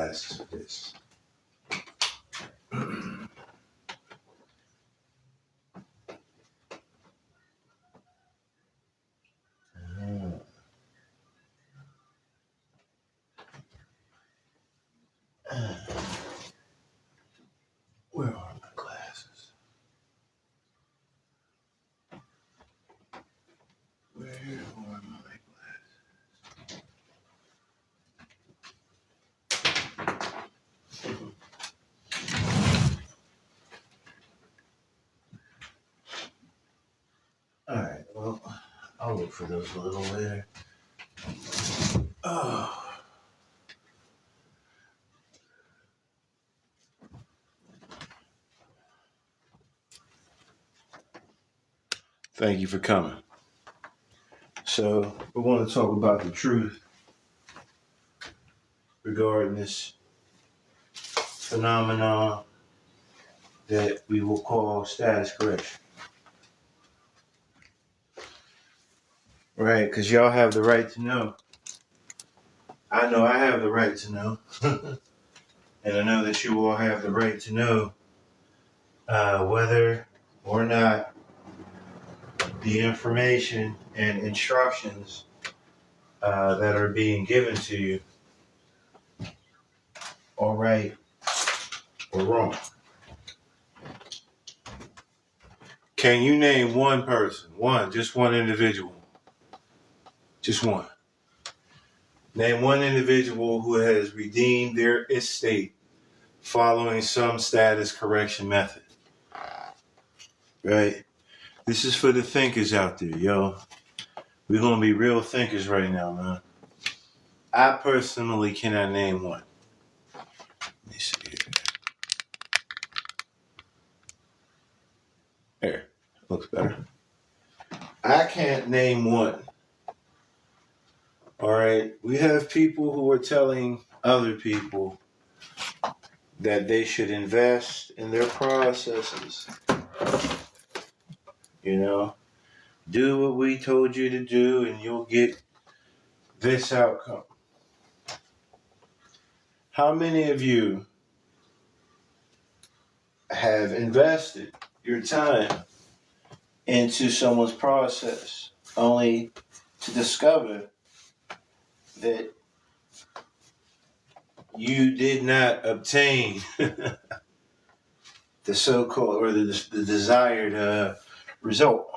glasses for this. Where are my glasses? Where are my glasses? Alright, well, I'll look for those a little later. Oh. Thank you for coming. So, we want to talk about the truth regarding this phenomenon that we will call status correction. Right, because y'all have the right to know. I know I have the right to know. And I know that you all have the right to know whether or not the information and instructions that are being given to you are right or wrong. Can you name one person, just one individual, just one? Name one individual who has redeemed their estate following some status correction method. Right? This is for the thinkers out there, yo. We're going to be real thinkers right now, man. I personally cannot name one. Let me see here. There. Looks better. I can't name one. All right? We have people who are telling other people that they should invest in their processes. You know? Do what we told you to do and you'll get this outcome. How many of you have invested your time into someone's process only to discover that you did not obtain the so-called or the desired result,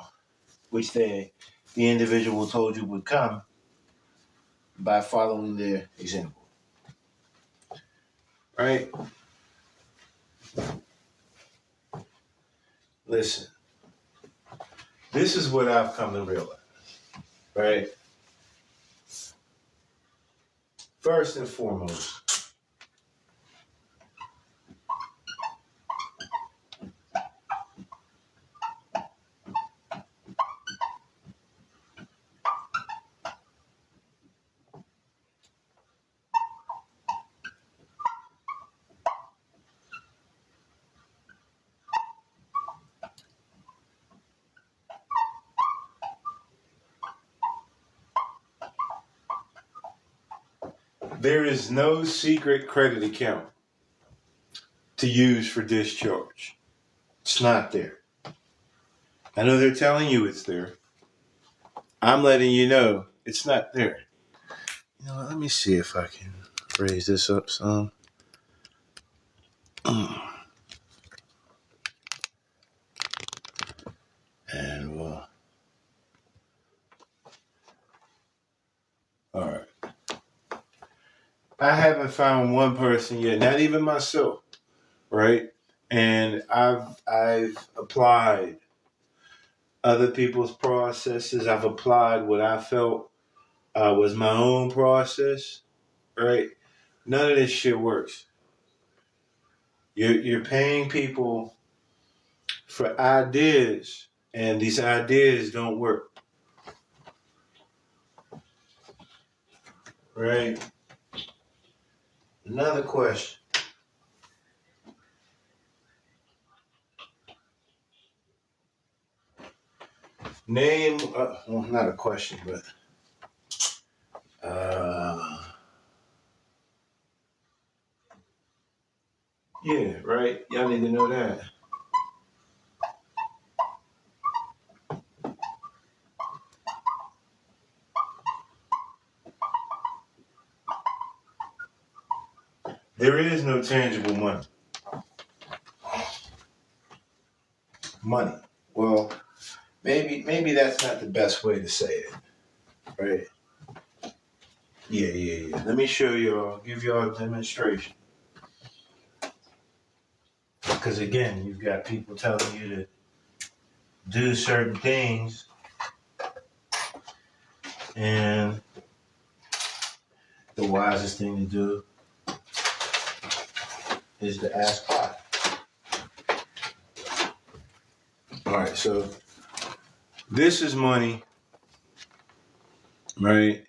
which the individual told you would come by following their example? Right? Listen, this is what I've come to realize, right? First and foremost, there is no secret credit account to use for discharge. It's not there. I know they're telling you it's there. I'm letting you know it's not there. You know what? Let me see if I can raise this up some. And all right. I haven't found one person yet, not even myself, right? And I've applied other people's processes. I've applied what I felt was my own process, right? None of this shit works. You're paying people for ideas, and these ideas don't work, right? Another question. Name, well, not a question, but Yeah, right. Y'all need to know that. There is no tangible money. Money. Well, maybe that's not the best way to say it, right? Yeah. Let me show y'all, give y'all a demonstration. Because again, you've got people telling you to do certain things, and the wisest thing to do is to ask why. All right, so this is money, right?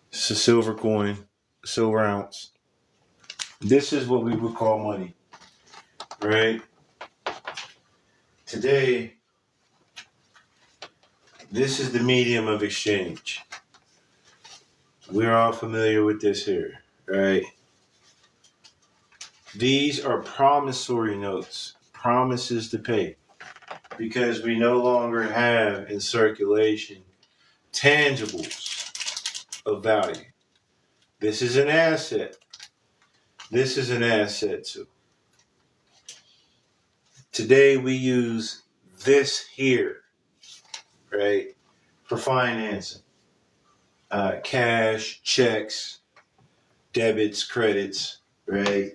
It's a silver coin, silver ounce. This is what we would call money, right? Today, this is the medium of exchange. We're all familiar with this here, right? These are promissory notes, promises to pay, because we no longer have in circulation tangibles of value. This is an asset. This is an asset too. Today we use this here, right, for financing. Cash, checks, debits, credits, right?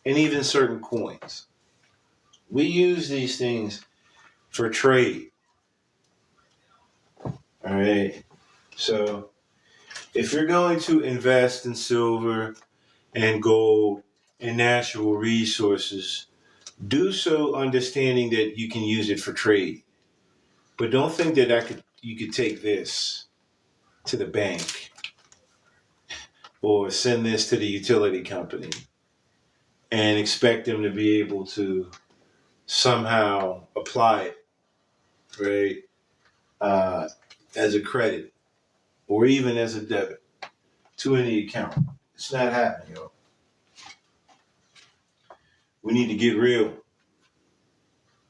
And even certain coins. We use these things for trade. All right. So if you're going to invest in silver and gold and natural resources, do so understanding that you can use it for trade. But don't think that you could take this to the bank or send this to the utility company and expect them to be able to somehow apply it, right, as a credit or even as a debit to any account. It's not happening, yo. We need to get real.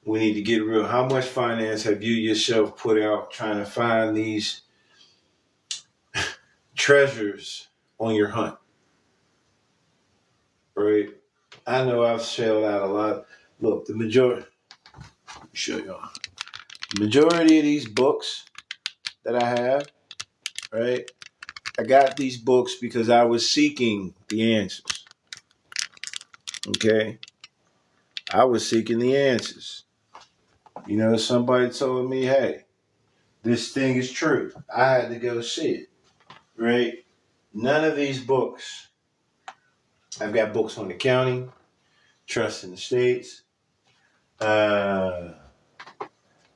We need to get real. How much finance have you yourself put out trying to find these treasures on your hunt, right? I know I've shelled out a lot. Look, the majority, let me show y'all. The majority of these books that I have, right? I got these books because I was seeking the answers. Okay? I was seeking the answers. You know, somebody told me, hey, this thing is true. I had to go see it, right? None of these books, I've got books on accounting, trust in the states, uh,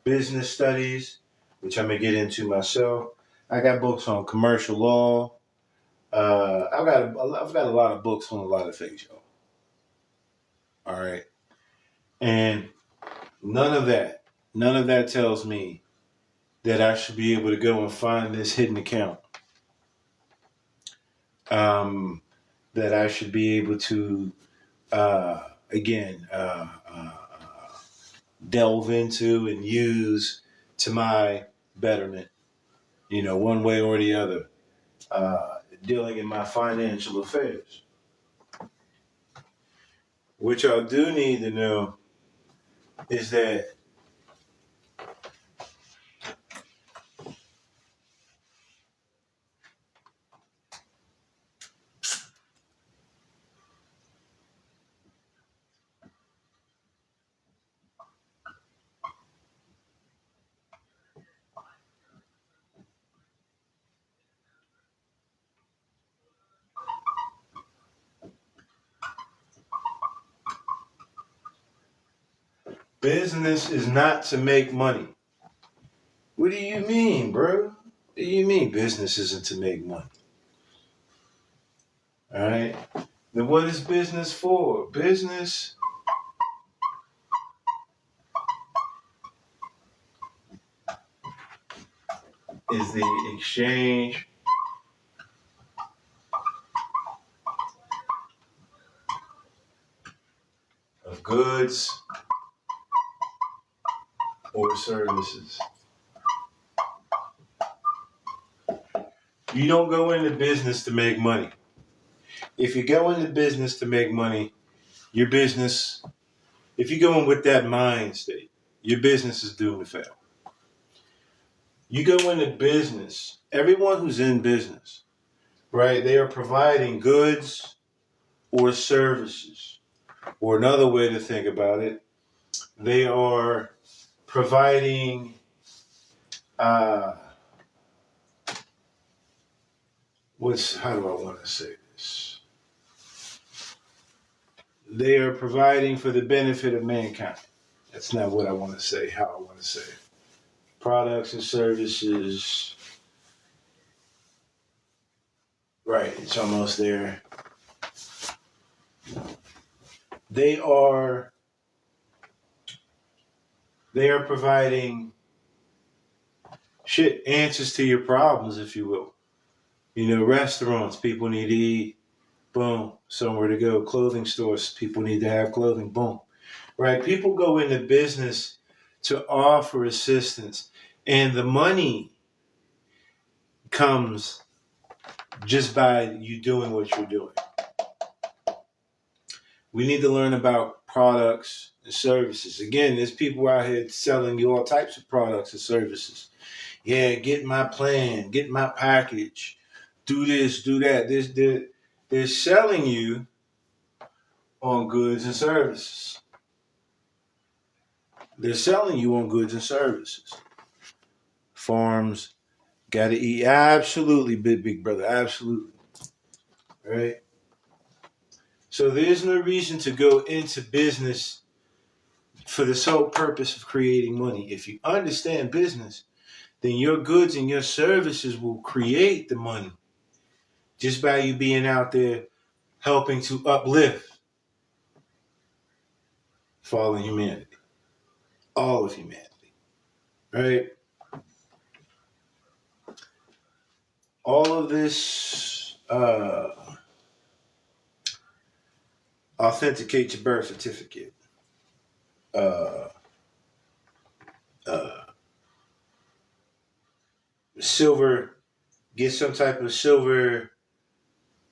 business studies, which I'm going to get into myself. I got books on commercial law. I've got a lot of books on a lot of things, y'all. All right. And none of that tells me that I should be able to go and find this hidden account. That I should be able to, again, delve into and use to my betterment, you know, one way or the other, dealing in my financial affairs. What y'all do need to know is that business is not to make money. What do you mean, bro? What do you mean business isn't to make money? All right. Then what is business for? Business is the exchange goods or services. You don't go into business to make money. If you go into business to make money, your business, if you go in with that mind state, your business is doomed to fail. You go into business, everyone who's in business, right, they are providing goods or services. Or another way to think about it, they are providing how do I want to say this? They are providing for the benefit of mankind. That's not what I want to say, how I want to say it. Products and services. Right, it's almost there. They are providing answers to your problems, if you will. You know, restaurants, people need to eat. Boom, somewhere to go. Clothing stores, people need to have clothing. Boom. Right? People go into business to offer assistance, and the money comes just by you doing what you're doing. We need to learn about products and services. Again, there's people out here selling you all types of products and services. Yeah, get my plan, get my package, do this, do that. They're selling you on goods and services. They're selling you on goods and services. Farms got to eat. Absolutely, big brother. Absolutely. Right? So there's no reason to go into business for the sole purpose of creating money. If you understand business, then your goods and your services will create the money just by you being out there helping to uplift fallen humanity. All of humanity. Right? All of this authenticate your birth certificate. Silver, get some type of silver,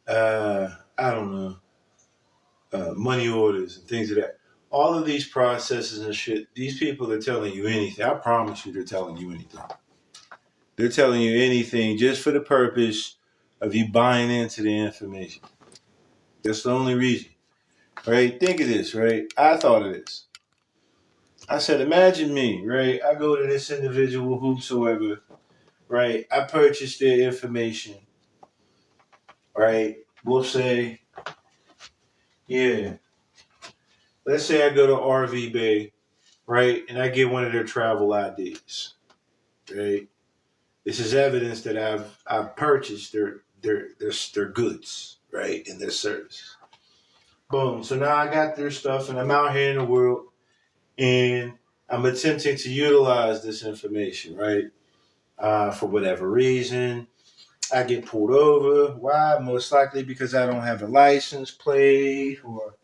I don't know, money orders and things of that. All of these processes and shit, these people are telling you anything. I promise you they're telling you anything. They're telling you anything just for the purpose of you buying into the information. That's the only reason. Right? Think of this, right? I thought of this. I said, imagine me, right? I go to this individual, whosoever, right? I purchase their information, right? We'll say, yeah. Let's say I go to RV Bay, right? And I get one of their travel IDs, right? This is evidence that I've purchased their goods, right? And their services. Boom. So now I got their stuff and I'm out here in the world and I'm attempting to utilize this information, right? For whatever reason, I get pulled over. Why? Most likely because I don't have a license plate or,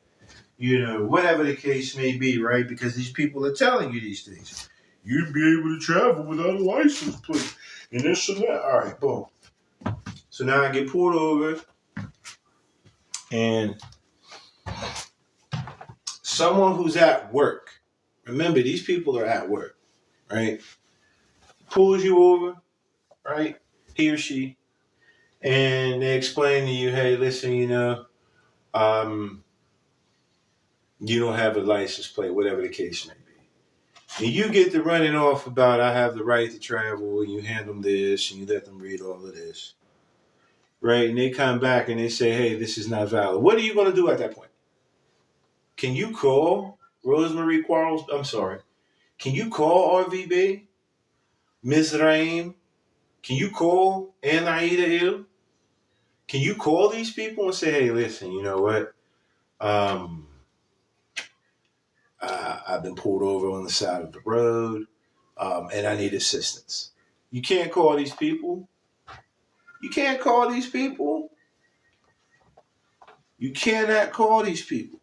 you know, whatever the case may be, right? Because these people are telling you these things. You'd be able to travel without a license plate and this and that. All right, boom. So now I get pulled over and someone who's at work, remember these people are at work, right? Pulls you over, right? He or she. And they explain to you, hey, listen, you know, you don't have a license plate, whatever the case may be. And you get to running off about, I have the right to travel, and you hand them this, and you let them read all of this. Right? And they come back and they say, hey, this is not valid. What are you going to do at that point? Can you call Rosemary Quarles? I'm sorry. Can you call RVB? Ms. Raim? Can you call Anaida Hill? Can you call these people and say, hey, listen, you know what? I've been pulled over on the side of the road, and I need assistance. You can't call these people. You can't call these people. You cannot call these people.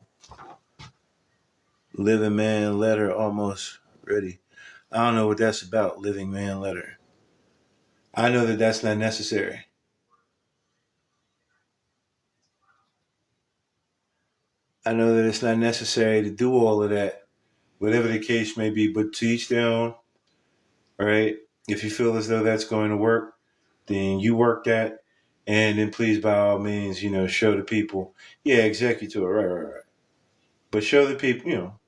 Living man letter almost ready. I don't know what that's about, living man letter. I know that that's not necessary. I know that it's not necessary to do all of that, whatever the case may be, but to each their own, right? If you feel as though that's going to work, then you work that, and then please, by all means, show the people. Yeah, executor, right, right, right. But show the people,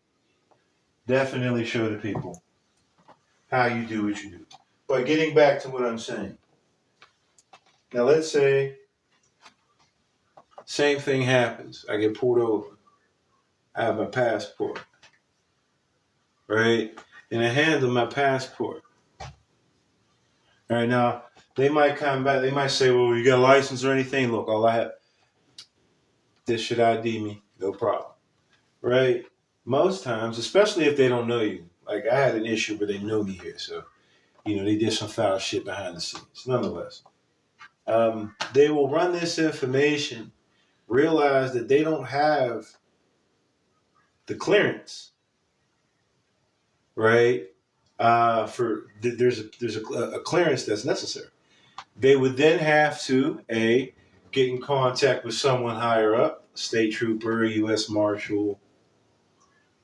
definitely show the people how you do what you do. But getting back to what I'm saying, now let's say same thing happens. I get pulled over. I have my passport, right? And I hand them my passport. All right, now they might come back. They might say, "Well, you got a license or anything?" Look, all I have, this should ID me, no problem, right? Most times, especially if they don't know you. Like I had an issue where they know me here, so they did some foul shit behind the scenes. Nonetheless, they will run this information, realize that they don't have the clearance, right? There's a clearance that's necessary. They would then have to get in contact with someone higher up, state trooper, U.S. Marshal,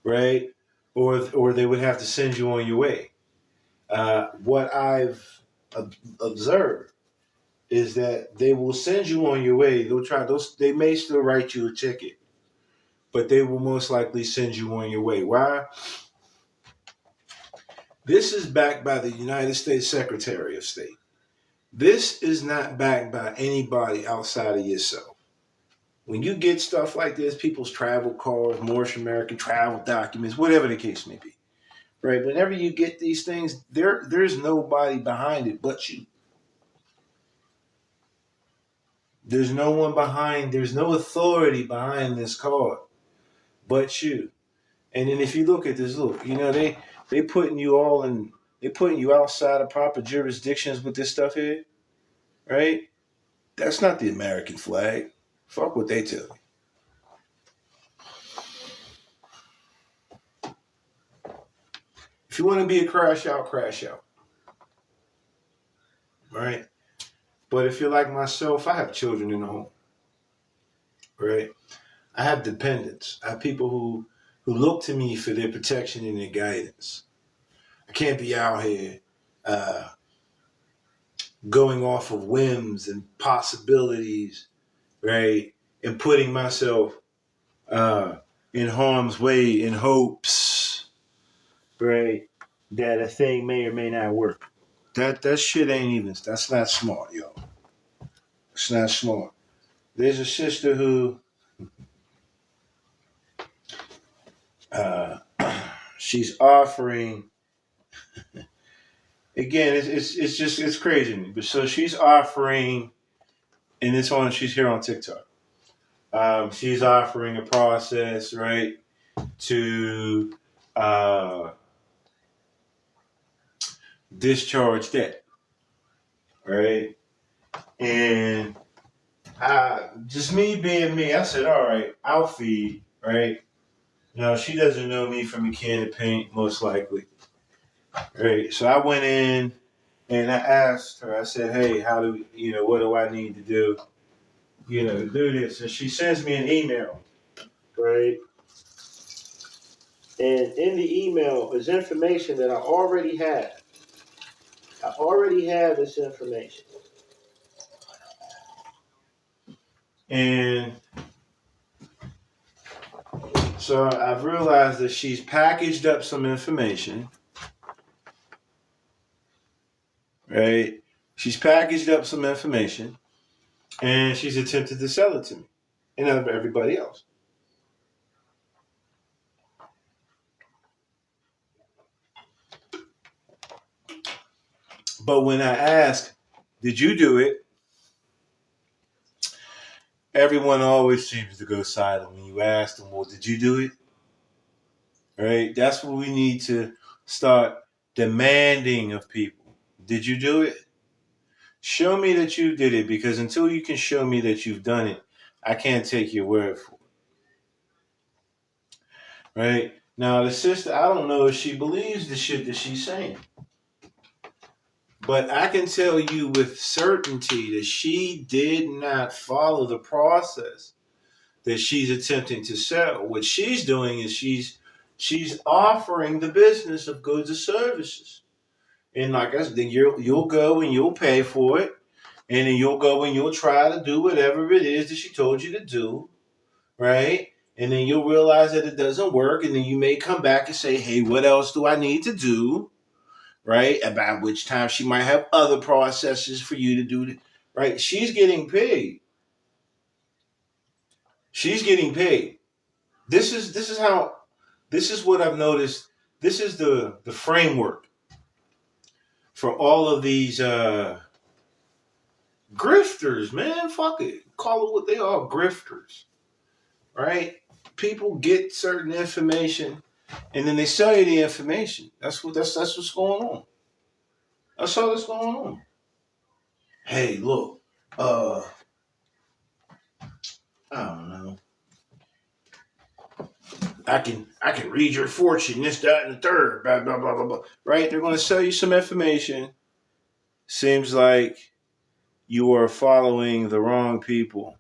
right? Or they would have to send you on your way. What I've observed is that they will send you on your way. They may still write you a ticket, but they will most likely send you on your way. Why? This is backed by the United States Secretary of State. This is not backed by anybody outside of yourself. When you get stuff like this, people's travel cards, Moorish American travel documents, whatever the case may be, right? Whenever you get these things, there's nobody behind it but you. There's no one behind, there's no authority behind this card but you. And then if you look at this, they putting you all in, they putting you outside of proper jurisdictions with this stuff here, right? That's not the American flag. Fuck what they tell you. If you want to be a crash out, crash out. Right? But if you're like myself, I have children in the home. Right? I have dependents. I have people who look to me for their protection and their guidance. I can't be out here going off of whims and possibilities, right? And putting myself in harm's way in hopes, right, that a thing may or may not work. That shit ain't even. That's not smart, yo. It's not smart. There's a sister who uh, she's offering. Again, it's crazy to me. But so she's offering, and she's here on TikTok. She's offering a process, right, to discharge debt, right? And just me being me, I said, all right, I'll feed, right? Now, she doesn't know me from a can of paint, most likely, right? So I went in and I asked her, I said, hey, what do I need to do, to do this? And she sends me an email, right? And in the email is information that I already have. I already have this information. And so I've realized that she's packaged up some information, right? She's packaged up some information and she's attempted to sell it to me and everybody else. But when I ask, did you do it? Everyone always seems to go silent when you ask them, well, did you do it? Right? That's what we need to start demanding of people. Did you do it? Show me that you did it, because until you can show me that you've done it, I can't take your word for it. Right? Now, the sister, I don't know if she believes the shit that she's saying. But I can tell you with certainty that she did not follow the process that she's attempting to sell. What she's doing is she's offering the business of goods or services. And like I said, then you'll go and you'll pay for it. And then you'll go and you'll try to do whatever it is that she told you to do. Right? And then you'll realize that it doesn't work. And then you may come back and say, hey, what else do I need to do? Right? About which time she might have other processes for you to do. Right? She's getting paid. She's getting paid. This is what I've noticed. This is the framework for all of these grifters, man. Fuck it. Call it what they are, grifters. Right? People get certain information and then they sell you the information. That's what's going on. That's all that's going on. Hey, look, I don't know. I can read your fortune, this, that, and the third, blah, blah, blah, blah, blah. Right? They're gonna sell you some information. Seems like you are following the wrong people.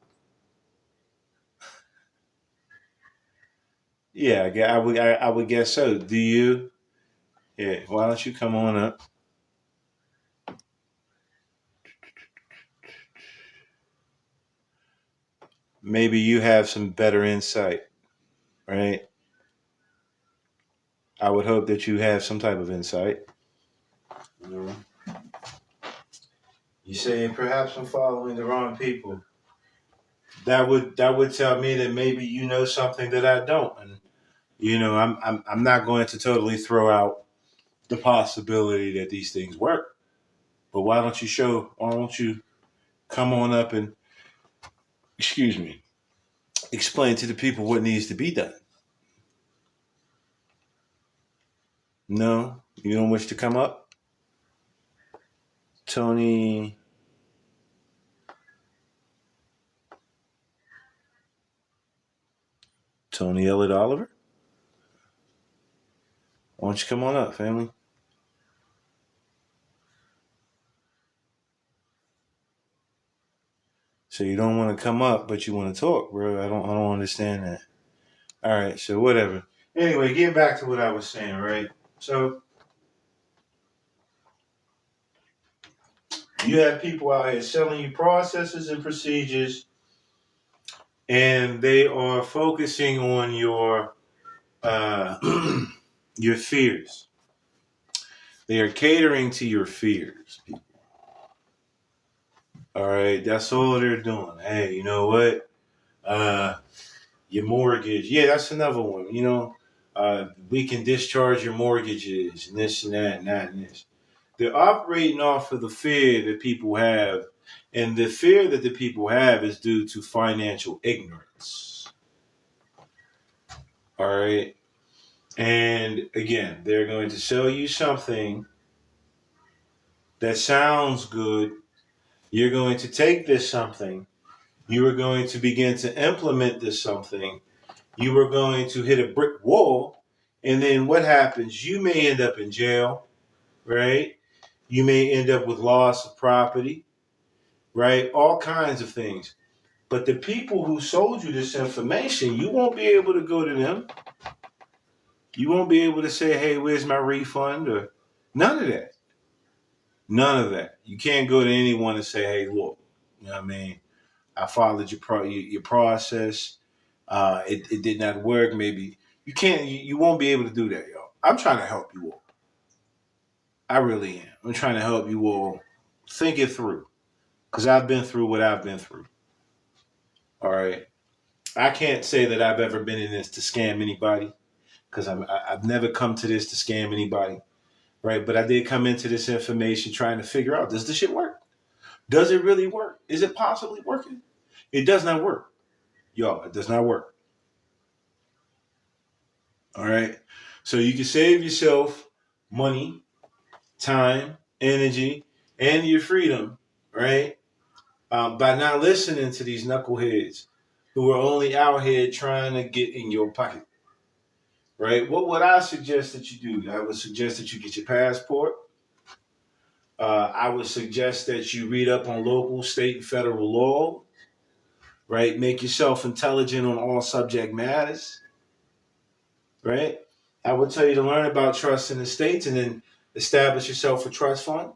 Yeah, I would guess so. Do you? Yeah, why don't you come on up? Maybe you have some better insight, right? I would hope that you have some type of insight. You say perhaps I'm following the wrong people. That would tell me that maybe you know something that I don't, and I'm not going to totally throw out the possibility that these things work. But why don't you come on up and explain to the people what needs to be done? No, you don't wish to come up? Tony Elliott Oliver? Why don't you come on up, family? So you don't want to come up, but you want to talk, bro. I don't understand that. All right, so whatever. Anyway, getting back to what I was saying, right? So you have people out here selling you processes and procedures, and they are focusing on your your fears. They are catering to your fears, people. All right, that's all they're doing. Hey, you know what? Your mortgage. Yeah, that's another one. We can discharge your mortgages and this and that and that and this. They're operating off of the fear that people have. And the fear that the people have is due to financial ignorance. All right. And again, they're going to sell you something that sounds good. You're going to take this something. You are going to begin to implement this something. You are going to hit a brick wall. And then what happens? You may end up in jail, right? You may end up with loss of property, right? All kinds of things. But the people who sold you this information, you won't be able to go to them. You won't be able to say, hey, where's my refund? Or none of that. None of that. You can't go to anyone and say, hey, look, you know what I mean? I followed your process. It did not work. Maybe you can't. You won't be able to do that, y'all. I'm trying to help you all. I really am. I'm trying to help you all think it through, because I've been through what I've been through. All right. I can't say that I've ever been in this to scam anybody, because I've never come to this to scam anybody, right? But I did come into this information trying to figure out, does this shit work? Does it really work? Is it possibly working? It does not work. Y'all, it does not work. All right. So you can save yourself money, time, energy, and your freedom, right? By not listening to these knuckleheads who are only out here trying to get in your pocket. right? What would I suggest that you do? I would suggest that you get your passport. I would suggest that you read up on local, state, and federal law, right? Make yourself intelligent on all subject matters, right? I would tell you to learn about trust in the states and then establish yourself a trust fund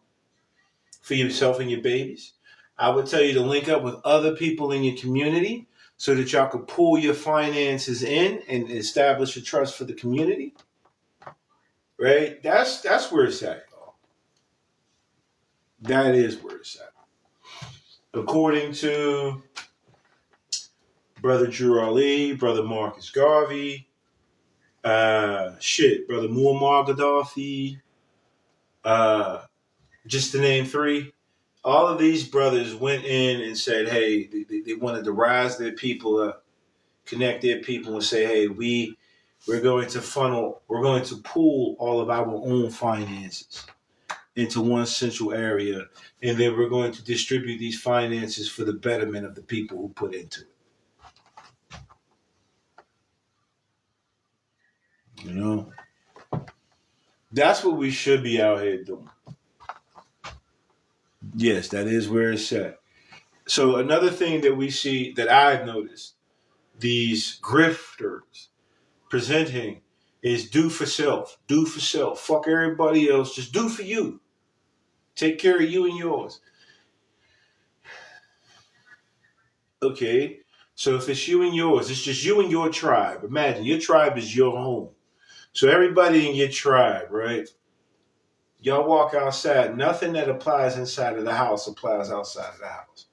for yourself and your babies. I would tell you to link up with other people in your community so that y'all could pool your finances in and establish a trust for the community. Right? That's where it's at, y'all. That is where it's at. According to Brother Drew Ali, Brother Marcus Garvey, Brother Muammar Gaddafi, just to name three. All of these brothers went in and said, hey, they wanted to rise their people up, connect their people and say, hey, we're going to pool all of our own finances into one central area, and then we're going to distribute these finances for the betterment of the people who put into it. You know? That's what we should be out here doing. Yes, that is where it's at. So another thing that we see that I've noticed, these grifters presenting is do for self. Do for self. Fuck everybody else. Just do for you. Take care of you and yours. Okay. So if it's you and yours, it's just you and your tribe. Imagine your tribe is your home. So everybody in your tribe, right? Y'all walk outside. Nothing that applies inside of the house applies outside of the house.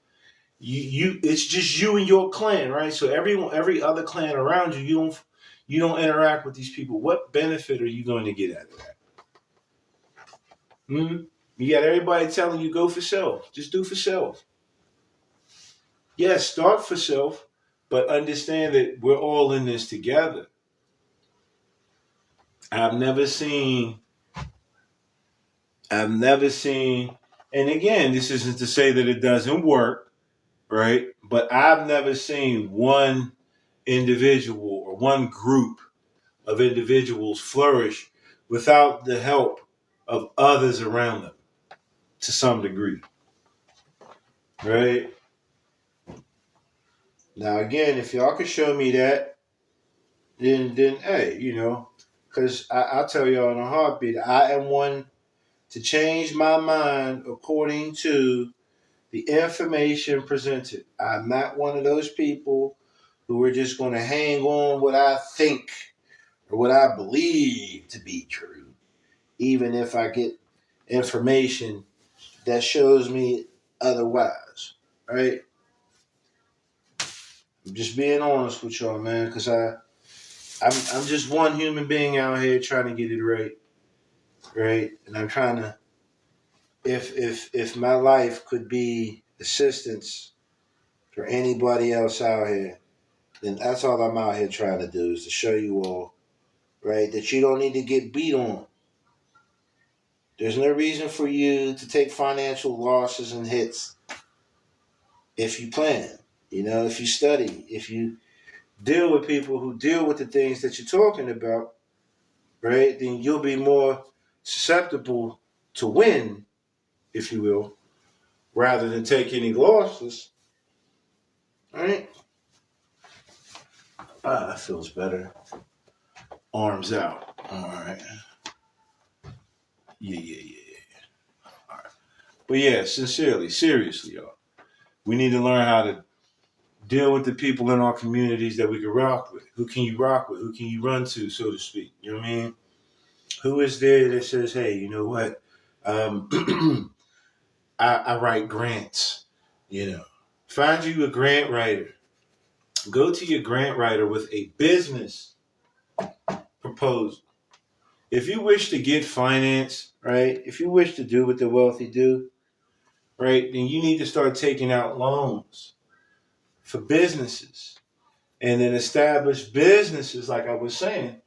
It's just you and your clan, right? So every other clan around you, you don't interact with these people. What benefit are you going to get out of that? You got everybody telling you go for self. Just do for self. Yes, start for self, but understand that we're all in this together. I've never seen, and again, this isn't to say that it doesn't work, right? But I've never seen one individual or one group of individuals flourish without the help of others around them to some degree, right? Now, again, if y'all could show me that, then hey, because I'll tell y'all in a heartbeat, I am one to change my mind according to the information presented. I'm not one of those people who are just going to hang on what I think or what I believe to be true, even if I get information that shows me otherwise, right? I'm just being honest with y'all, man, because I'm just one human being out here trying to get it right? And I'm trying to, if my life could be assistance for anybody else out here, then that's all I'm out here trying to do is to show you all, right, that you don't need to get beat on. There's no reason for you to take financial losses and hits if you plan, if you study, if you deal with people who deal with the things that you're talking about, right, then you'll be more susceptible to win, if you will, rather than take any losses. All right? That feels better. Arms out. All right. Yeah. All right. But yeah, sincerely, seriously, y'all, we need to learn how to deal with the people in our communities that we can rock with. Who can you rock with? Who can you run to, so to speak? You know what I mean? Who is there that says, hey, you know what? I write grants, Find you a grant writer. Go to your grant writer with a business proposal. If you wish to get finance, right? If you wish to do what the wealthy do, right, then you need to start taking out loans for businesses and then establish businesses, like I was saying,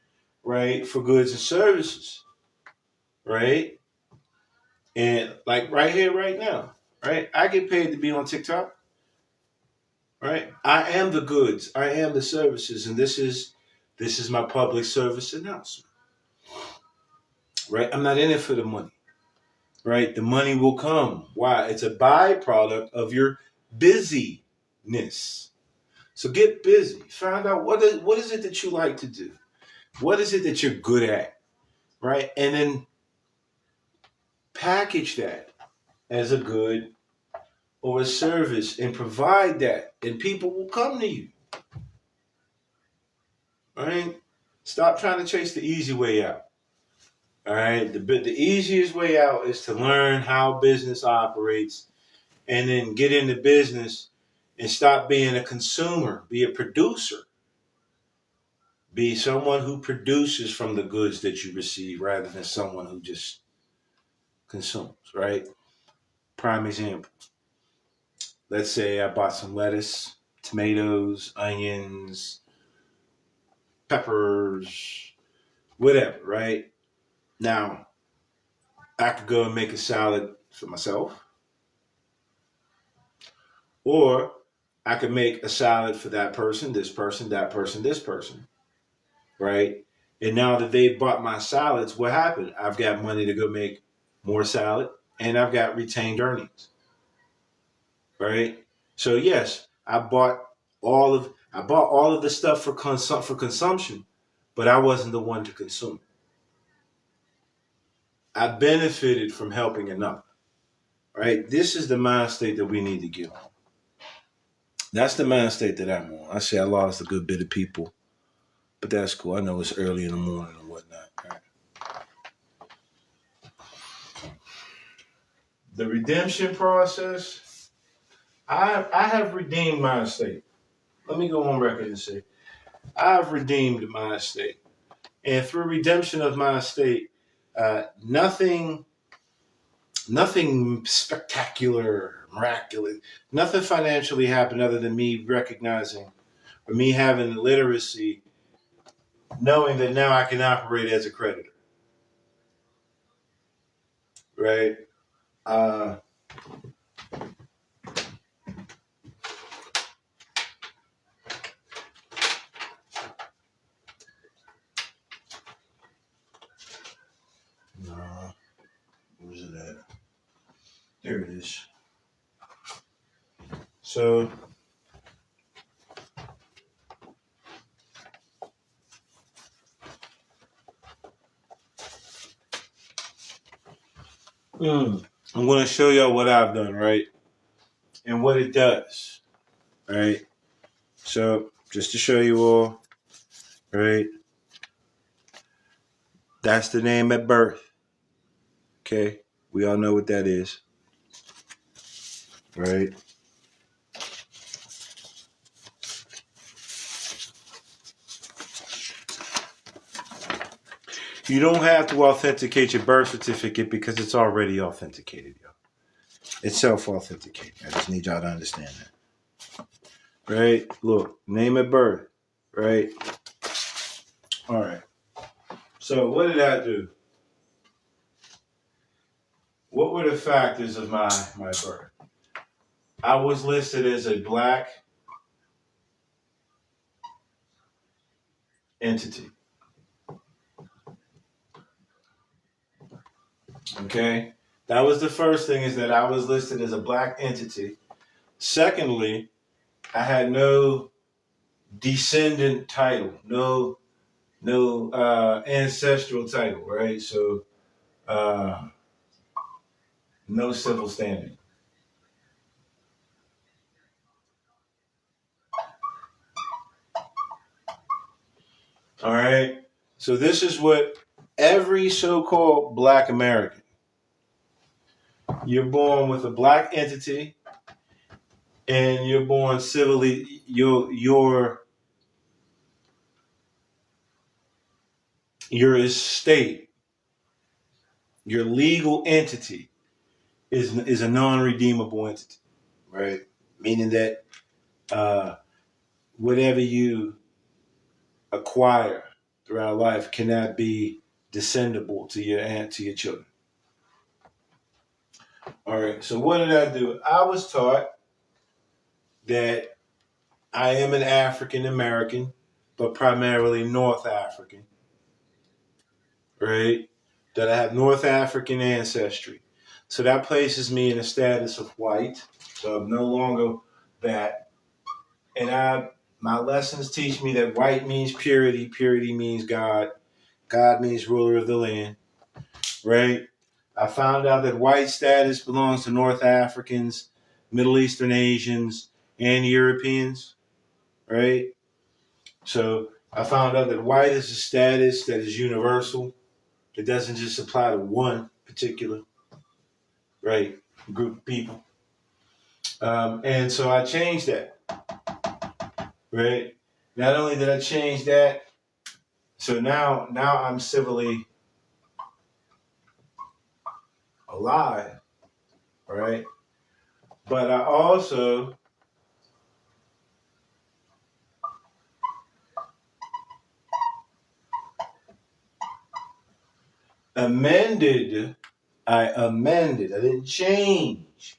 right, for goods and services, right? And like right here, right now, right? I get paid to be on TikTok, right? I am the goods, I am the services, and this is This is my public service announcement. Right? I'm not in it for the money. Right? The money will come. Why? It's a byproduct of your busyness. So get busy. Find out what is it that you like to do? What is it that you're good at? Right? And then package that as a good or a service and provide that, and people will come to you. All right? Stop trying to chase the easy way out. All right? The easiest way out is to learn how business operates and then get into business and stop being a consumer. Be a producer. Be someone who produces from the goods that you receive rather than someone who just consumes, right? Prime example. Let's say I bought some lettuce, tomatoes, onions, peppers, whatever, right? Now, I could go and make a salad for myself, or I could make a salad for that person, this person, that person, this person, right? And now that they bought my salads, what happened? I've got money to go make more salad, and I've got retained earnings, right? So yes, I bought all of the stuff for consumption, but I wasn't the one to consume. I benefited from helping another, right? This is the mind state that we need to get on. That's the mind state that I'm on. I say I lost a good bit of people, but that's cool. I know it's early in the morning and whatnot. Right? The redemption process, I have redeemed my estate. Let me go on record and say, I've redeemed my estate. And through redemption of my estate, nothing spectacular, miraculous, nothing financially happened other than me recognizing or me having the literacy, knowing that now I can operate as a creditor. Right? No, where's it at? There it is. So, I'm going to show y'all what I've done, right? And what it does, right? So, just to show you all, right? That's the name at birth. Okay? We all know what that is. Right? You don't have to authenticate your birth certificate because it's already authenticated, yo. It's self-authenticating. I just need y'all to understand that. Right? Look, name at birth. Right? All right. So what did I do? What were the factors of my birth? I was listed as a black entity. Okay? That was the first thing, is that I was listed as a black entity. Secondly, I had no descendant title, no ancestral title, right? So no civil standing. All right. So this is what every so-called black American, you're born with a black entity, and you're born civilly. Your estate, your legal entity, is a non-redeemable entity, right? Meaning that whatever you acquire throughout life cannot be descendable to your children. All right. So what did I do? I was taught that I am an African American but primarily North African, right? That I have North African ancestry. So that places me in a status of white. So I'm no longer that. And my lessons teach me that white means purity, purity means God, God means ruler of the land, right? I found out that white status belongs to North Africans, Middle Eastern Asians, and Europeans, right? So I found out that white is a status that is universal. It doesn't just apply to one particular, right, group of people. And so I changed that, right? Not only did I change that, so now I'm civilly alive, right? But I also amended. I didn't change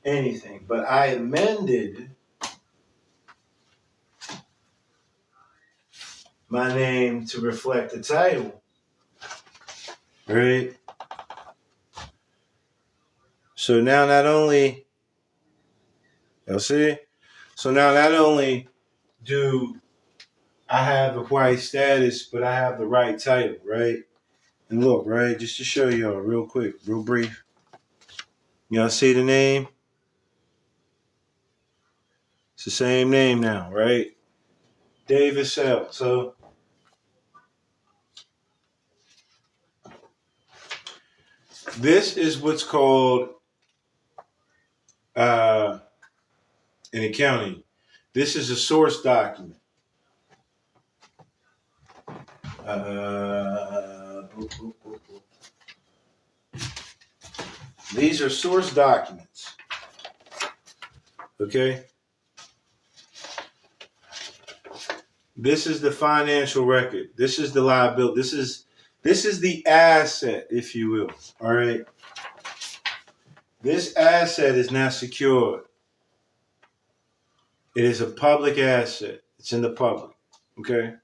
anything, but I amended my name to reflect the title, right? So now not only, you'll see, so now not only do I have the white status, but I have the right title, right? And look, right, just to show y'all real quick, real brief. Y'all see the name? It's the same name now, right? Davis L. So this is what's called in accounting. This is a source document. These are source documents. Okay? This is the financial record. This is the liability. This is the asset, if you will. All right? This asset is not secured. It is a public asset. It's in the public. Okay?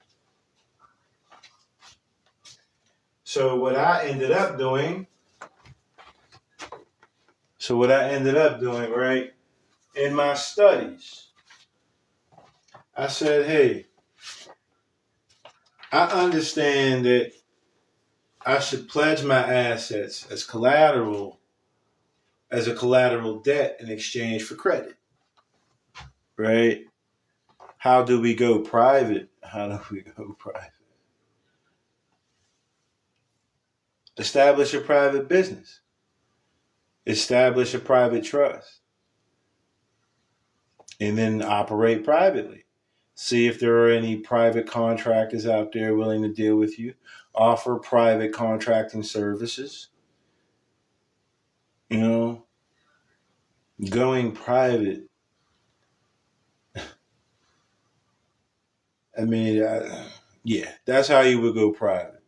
So what I ended up doing, right, in my studies, I said, hey, I understand that I should pledge my assets as collateral, as a collateral debt in exchange for credit, right? How do we go private? Establish a private business. Establish a private trust. And then operate privately. See if there are any private contractors out there willing to deal with you. Offer private contracting services. You know, going private. I mean, yeah, that's how you would go private.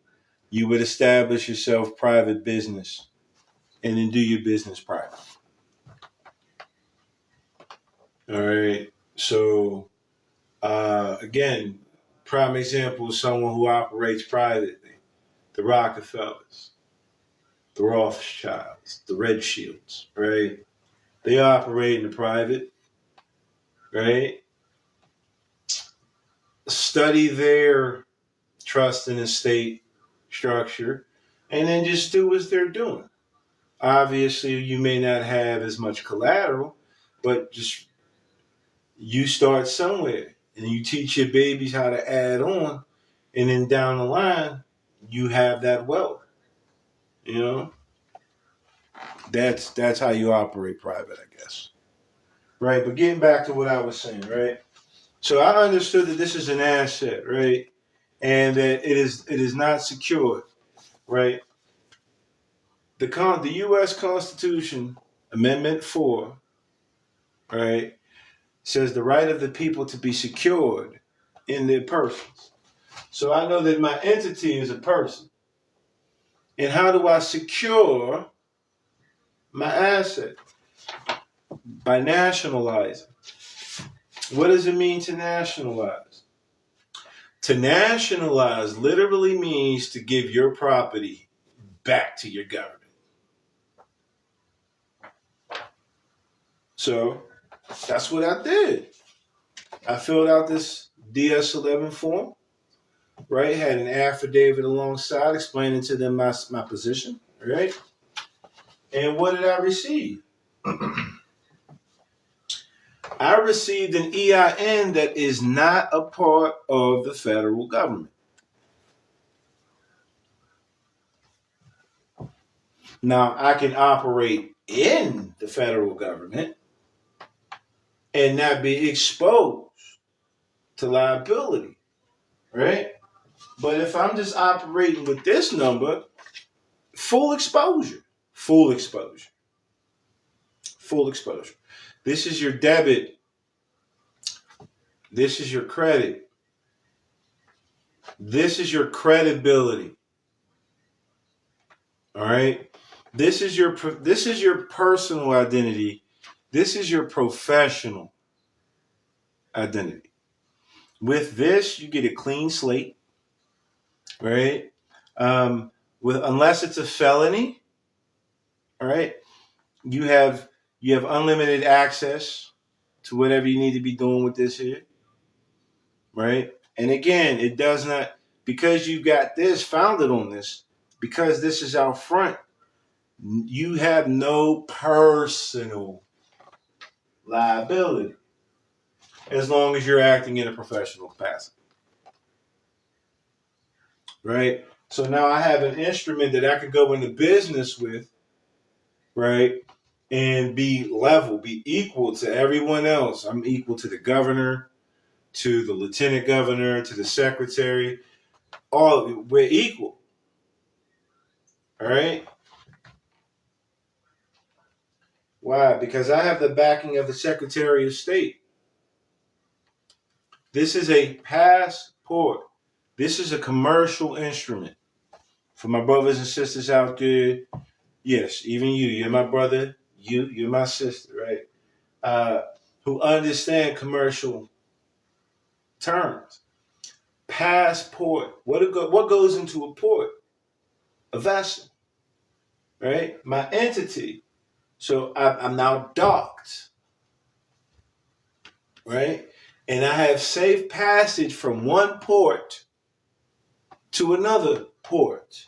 You would establish yourself private business and then do your business private. All right. So, again, prime example is someone who operates privately. The Rockefellers, the Rothschilds, the Rothschilds, right? They operate in the private, right? Study their trust and estate structure and then just do what they're doing. Obviously, you may not have as much collateral, but just you start somewhere and you teach your babies how to add on, and then down the line, you have that wealth. You know, that's how you operate private, I guess. Right, but getting back to what I was saying, right? So I understood that this is an asset, right, and that it is not secured, right? The U.S. Constitution, Amendment 4, right, says the right of the people to be secured in their persons. So I know that my entity is a person. And how do I secure my asset? By nationalizing. What does it mean to nationalize? To nationalize literally means to give your property back to your government. So that's what I did. I filled out this DS-11 form, right? Had an affidavit alongside explaining to them my position, right? And what did I receive? I received an EIN that is not a part of the federal government. Now, I can operate in the federal government and not be exposed to liability, right? But if I'm just operating with this number, full exposure, full exposure, full exposure. This is your debit. This is your credit. This is your credibility. All right. This is your personal identity. This is your professional identity. With this, you get a clean slate, right? Unless it's a felony, all right, you have unlimited access to whatever you need to be doing with this here, right? And again, it does not, because you got this founded on this, because this is out front, you have no personal liability as long as you're acting in a professional capacity, right? So now I have an instrument that I could go into business with, right? And be level, be equal to everyone else. I'm equal to the governor, to the lieutenant governor, to the secretary. We're equal. All right? Why? Because I have the backing of the Secretary of State. This is a passport. This is a commercial instrument. For my brothers and sisters out there, yes, even you're my brother, you're my sister, right? Who understand commercial terms. Passport. What goes into a port? A vessel, right? My entity. So I'm now docked, right? And I have safe passage from one port to another port.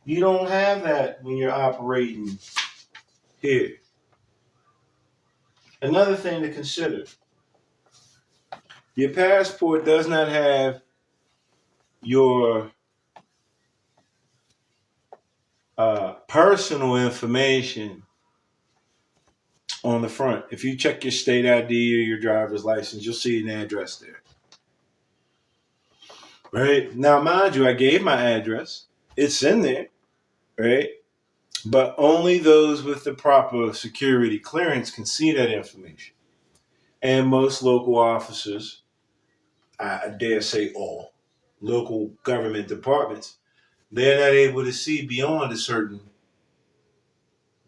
You don't have that when you're operating here. Another thing to consider. Your passport does not have your personal information on the front. If you check your state ID or your driver's license, you'll see an address there. Right? Now, mind you, I gave my address. It's in there, right? But only those with the proper security clearance can see that information. And most local officers, I dare say all, local government departments, they're not able to see beyond a certain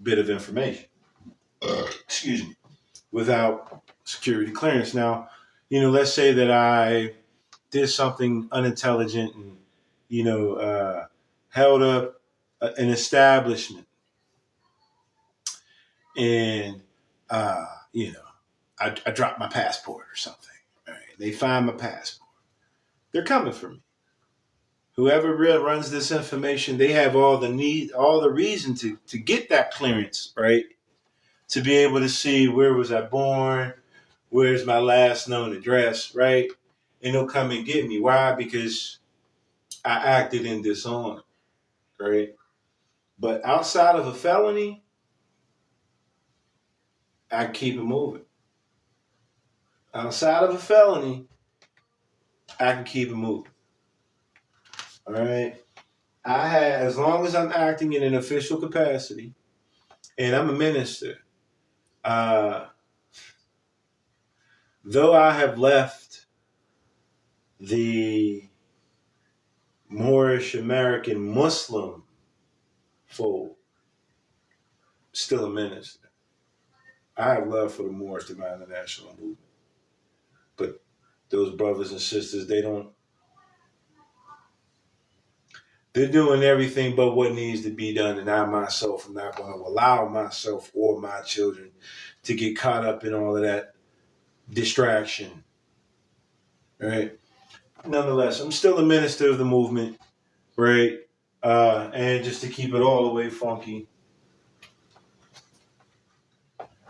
bit of information. Excuse me. Without security clearance. Now, let's say that I did something unintelligent and, held up an establishment and, I dropped my passport or something. Right? They find my passport. They're coming for me. Whoever runs this information, they have all the reason to get that clearance, right? To be able to see where was I born, where's my last known address, right? And they'll come and get me. Why? Because I acted in dishonor, right? But outside of a felony, I keep it moving. Outside of a felony, I can keep it moving. All right? As long as I'm acting in an official capacity, and I'm a minister, though I have left the Moorish American Muslim fold, still a minister. I have love for the Moorish Divine National Movement. But those brothers and sisters, they don't They're doing everything but what needs to be done, and I myself am not going to allow myself or my children to get caught up in all of that distraction. Right? Nonetheless, I'm still a minister of the movement, right? And just to keep it all the way funky,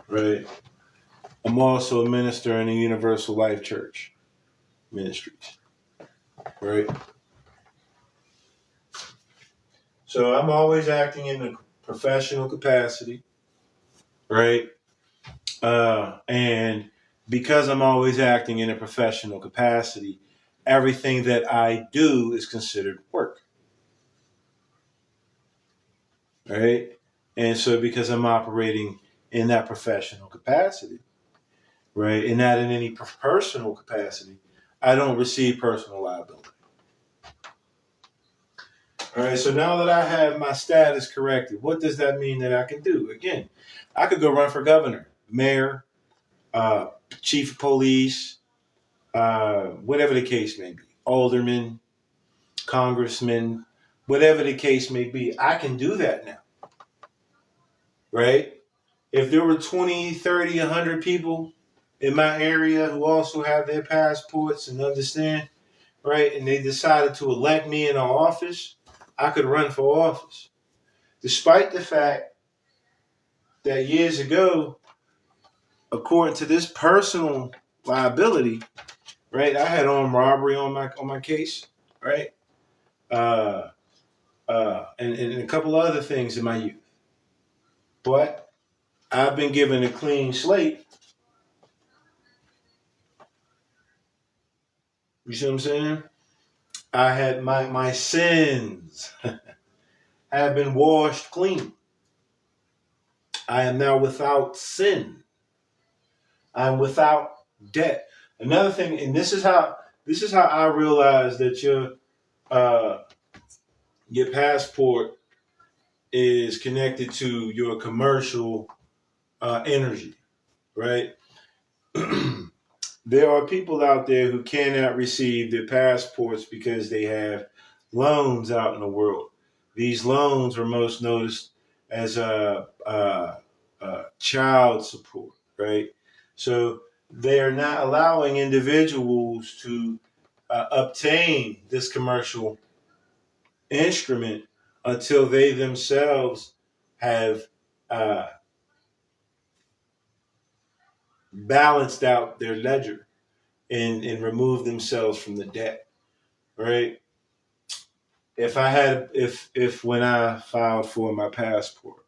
right? I'm also a minister in the Universal Life Church Ministries, right? So I'm always acting in a professional capacity, right? And because I'm always acting in a professional capacity, everything that I do is considered work, right? And so because I'm operating in that professional capacity, right, and not in any personal capacity, I don't receive personal liability. All right, so now that I have my status corrected, what does that mean that I can do? Again, I could go run for governor, mayor, uh, chief of police, whatever the case may be, alderman, congressman, whatever the case may be. I can do that now, right? If there were 20, 30, 100 people in my area who also have their passports and understand, right, and they decided to elect me in office, I could run for office. Despite the fact that years ago, according to this personal liability, right, I had armed robbery on my case, right, and a couple other things in my youth. But I've been given a clean slate. You see what I'm saying? I had my sins have been washed clean. I am now without sin. I'm without debt. Another thing, and this is how I realize that your passport is connected to your commercial energy, right? There are people out there who cannot receive their passports because they have loans out in the world. These loans are most noticed as child support, right? So they are not allowing individuals to obtain this commercial instrument until they themselves have uh, balanced out their ledger and removed themselves from the debt, right? If when I filed for my passport,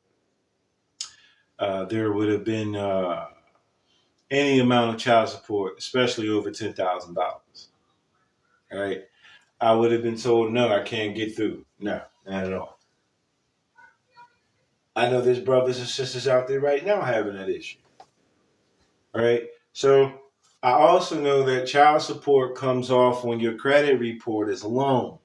there would have been any amount of child support, especially over $10,000, right? I would have been told, no, I can't get through. No, not at all. I know there's brothers and sisters out there right now having that issue, right? So I also know that child support comes off when your credit report is a loan.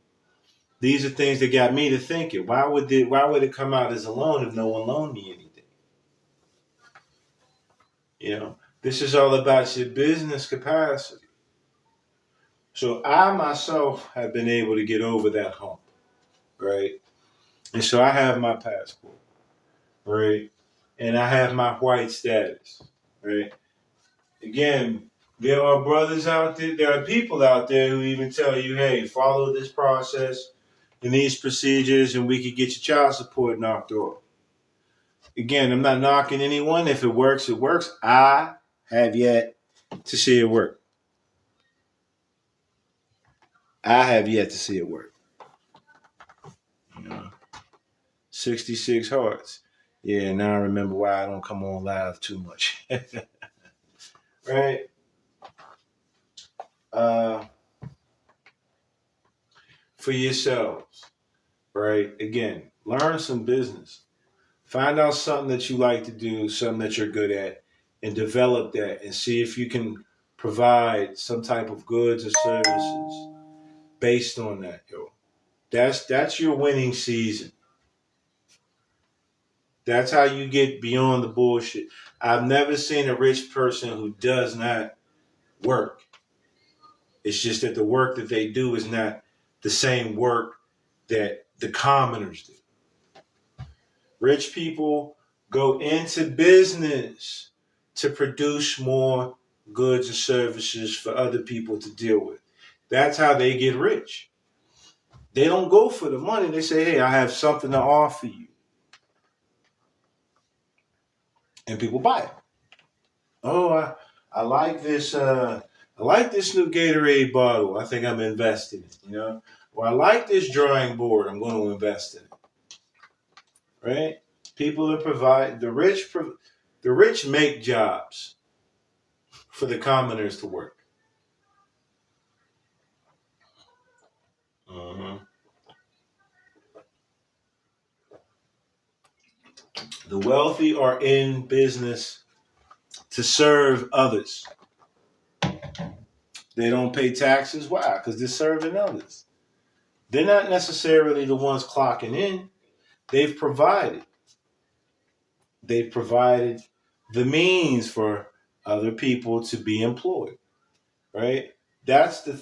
These are things that got me to thinking, why would it come out as a loan if no one loaned me anything? You know, this is all about your business capacity. So I myself have been able to get over that hump, right? And so I have my passport, right? And I have my white status, right? Again, there are brothers out there, there are people out there who even tell you, hey, follow this process and these procedures and we could get your child support knocked off. Again, I'm not knocking anyone. If it works, it works. I have yet to see it work. I have yet to see it work. You know, 66 hearts. Yeah, now I remember why I don't come on live too much. Right? For yourselves, right? Again, learn some business. Find out something that you like to do, something that you're good at, and develop that and see if you can provide some type of goods or services based on that, yo. That's your winning season. That's how you get beyond the bullshit. I've never seen a rich person who does not work. It's just that the work that they do is not the same work that The commoners do. Rich people go into business to produce more goods and services for other people to deal with. That's how they get rich. They don't go for the money. They say, hey, I have something to offer you. And people buy it. Oh, I like this. I like this new Gatorade bottle. I think I'm investing in it. Or I like this drawing board. I'm going to invest in it. Right? People that provide the rich make jobs for the commoners to work. Uh-huh. The wealthy are in business to serve others. They don't pay taxes. Why? Because they're serving others. They're not necessarily the ones clocking in. They've provided. They've provided the means for other people to be employed. Right? That's the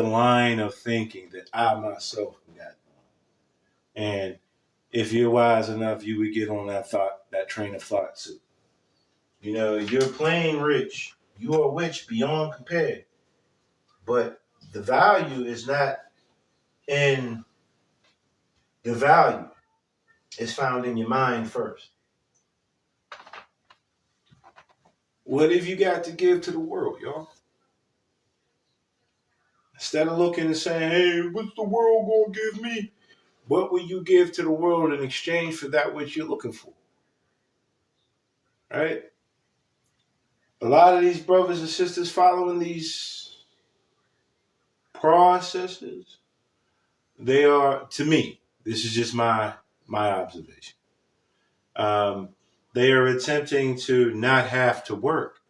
line of thinking that I myself got. And if you're wise enough, you would get on that train of thought too. You're plain rich. You are rich beyond compare. But the value is not in the value. It's found in your mind first. What have you got to give to the world, y'all? Instead of looking and saying, hey, what's the world going to give me? What will you give to the world in exchange for that which you're looking for? Right? A lot of these brothers and sisters following these processes, they are, to me, this is just my observation. They are attempting to not have to work.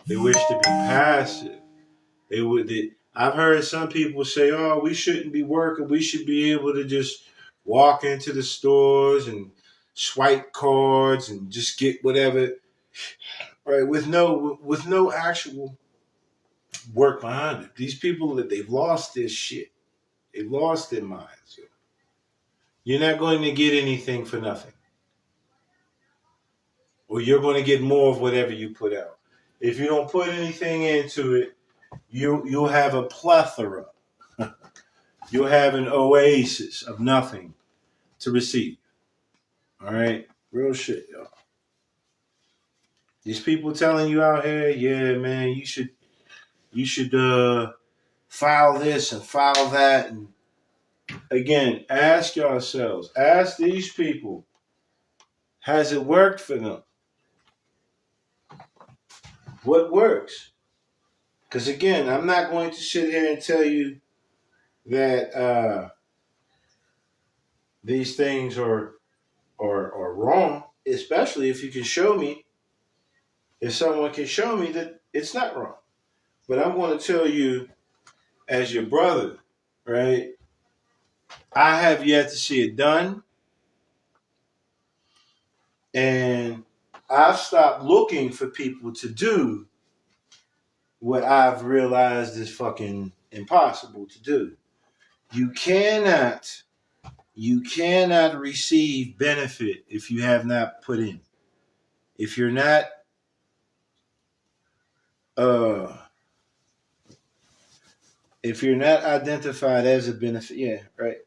They wish to be passive. I've heard some people say, "Oh, we shouldn't be working. We should be able to just walk into the stores and swipe cards and just get whatever." Right, with no actual work behind it. These people they've lost their shit. They've lost their minds. You're not going to get anything for nothing. Or you're going to get more of whatever you put out. If you don't put anything into it, you'll have a plethora. You'll have an oasis of nothing to receive. All right? Real shit, y'all. These people telling you out here, yeah, man, you should file this and file that. And again, ask yourselves, ask these people, has it worked for them? What works? Because again, I'm not going to sit here and tell you that these things are wrong, especially if you can show me, if someone can show me that it's not wrong. But I'm going to tell you, as your brother, right? I have yet to see it done. And I've stopped looking for people to do what I've realized is fucking impossible to do. You cannot receive benefit if you have not put in. If you're not identified as a benefit, yeah, right,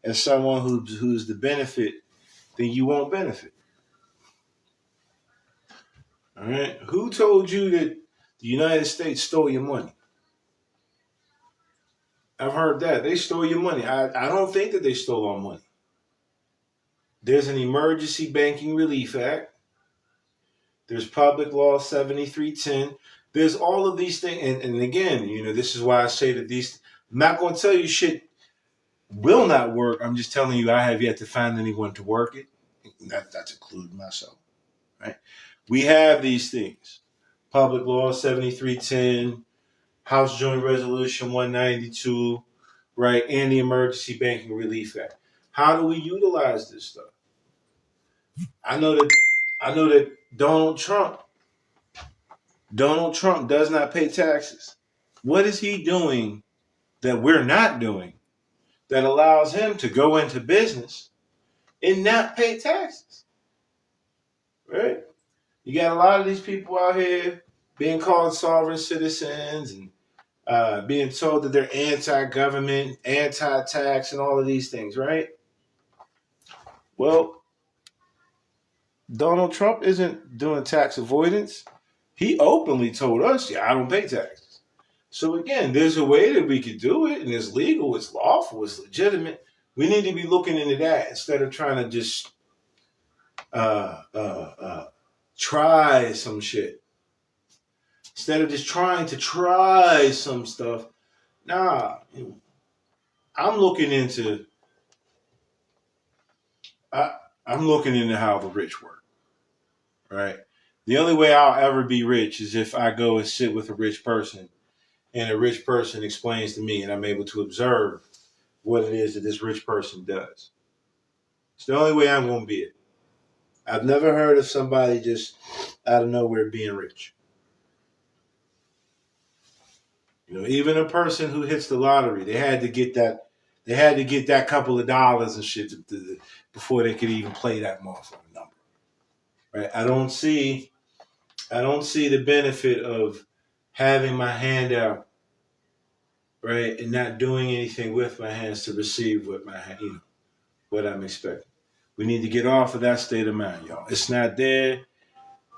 as someone who's the benefit, then you won't benefit. All right. Who told you that the United States stole your money? I've heard that. They stole your money. I don't think that they stole our money. There's an Emergency Banking Relief Act. There's Public Law 7310. There's all of these things. And again, this is why I say that I'm not going to tell you shit will not work. I'm just telling you I have yet to find anyone to work it. That's including myself. Right? We have these things. Public Law 7310, House Joint Resolution 192, right, and the Emergency Banking Relief Act. How do we utilize this stuff? I know that Donald Trump does not pay taxes. What is he doing that we're not doing that allows him to go into business and not pay taxes, right? You got a lot of these people out here being called sovereign citizens and being told that they're anti-government, anti-tax, and all of these things, right? Well, Donald Trump isn't doing tax avoidance. He openly told us, yeah, I don't pay taxes. So again, there's a way that we could do it, and it's legal, it's lawful, it's legitimate. We need to be looking into that instead of trying to just try some shit. Instead of just trying to try some stuff, nah, I'm looking into I'm looking into how the rich work, right? The only way I'll ever be rich is if I go and sit with a rich person and a rich person explains to me and I'm able to observe what it is that this rich person does. It's the only way I'm going to be it. I've never heard of somebody just out of nowhere being rich. You know, even a person who hits the lottery, they had to get that couple of dollars and shit before they could even play that motherfucking number. Right? I don't see the benefit of having my hand out, right, and not doing anything with my hands to receive what I'm expecting. We need to get off of that state of mind, y'all. It's not there.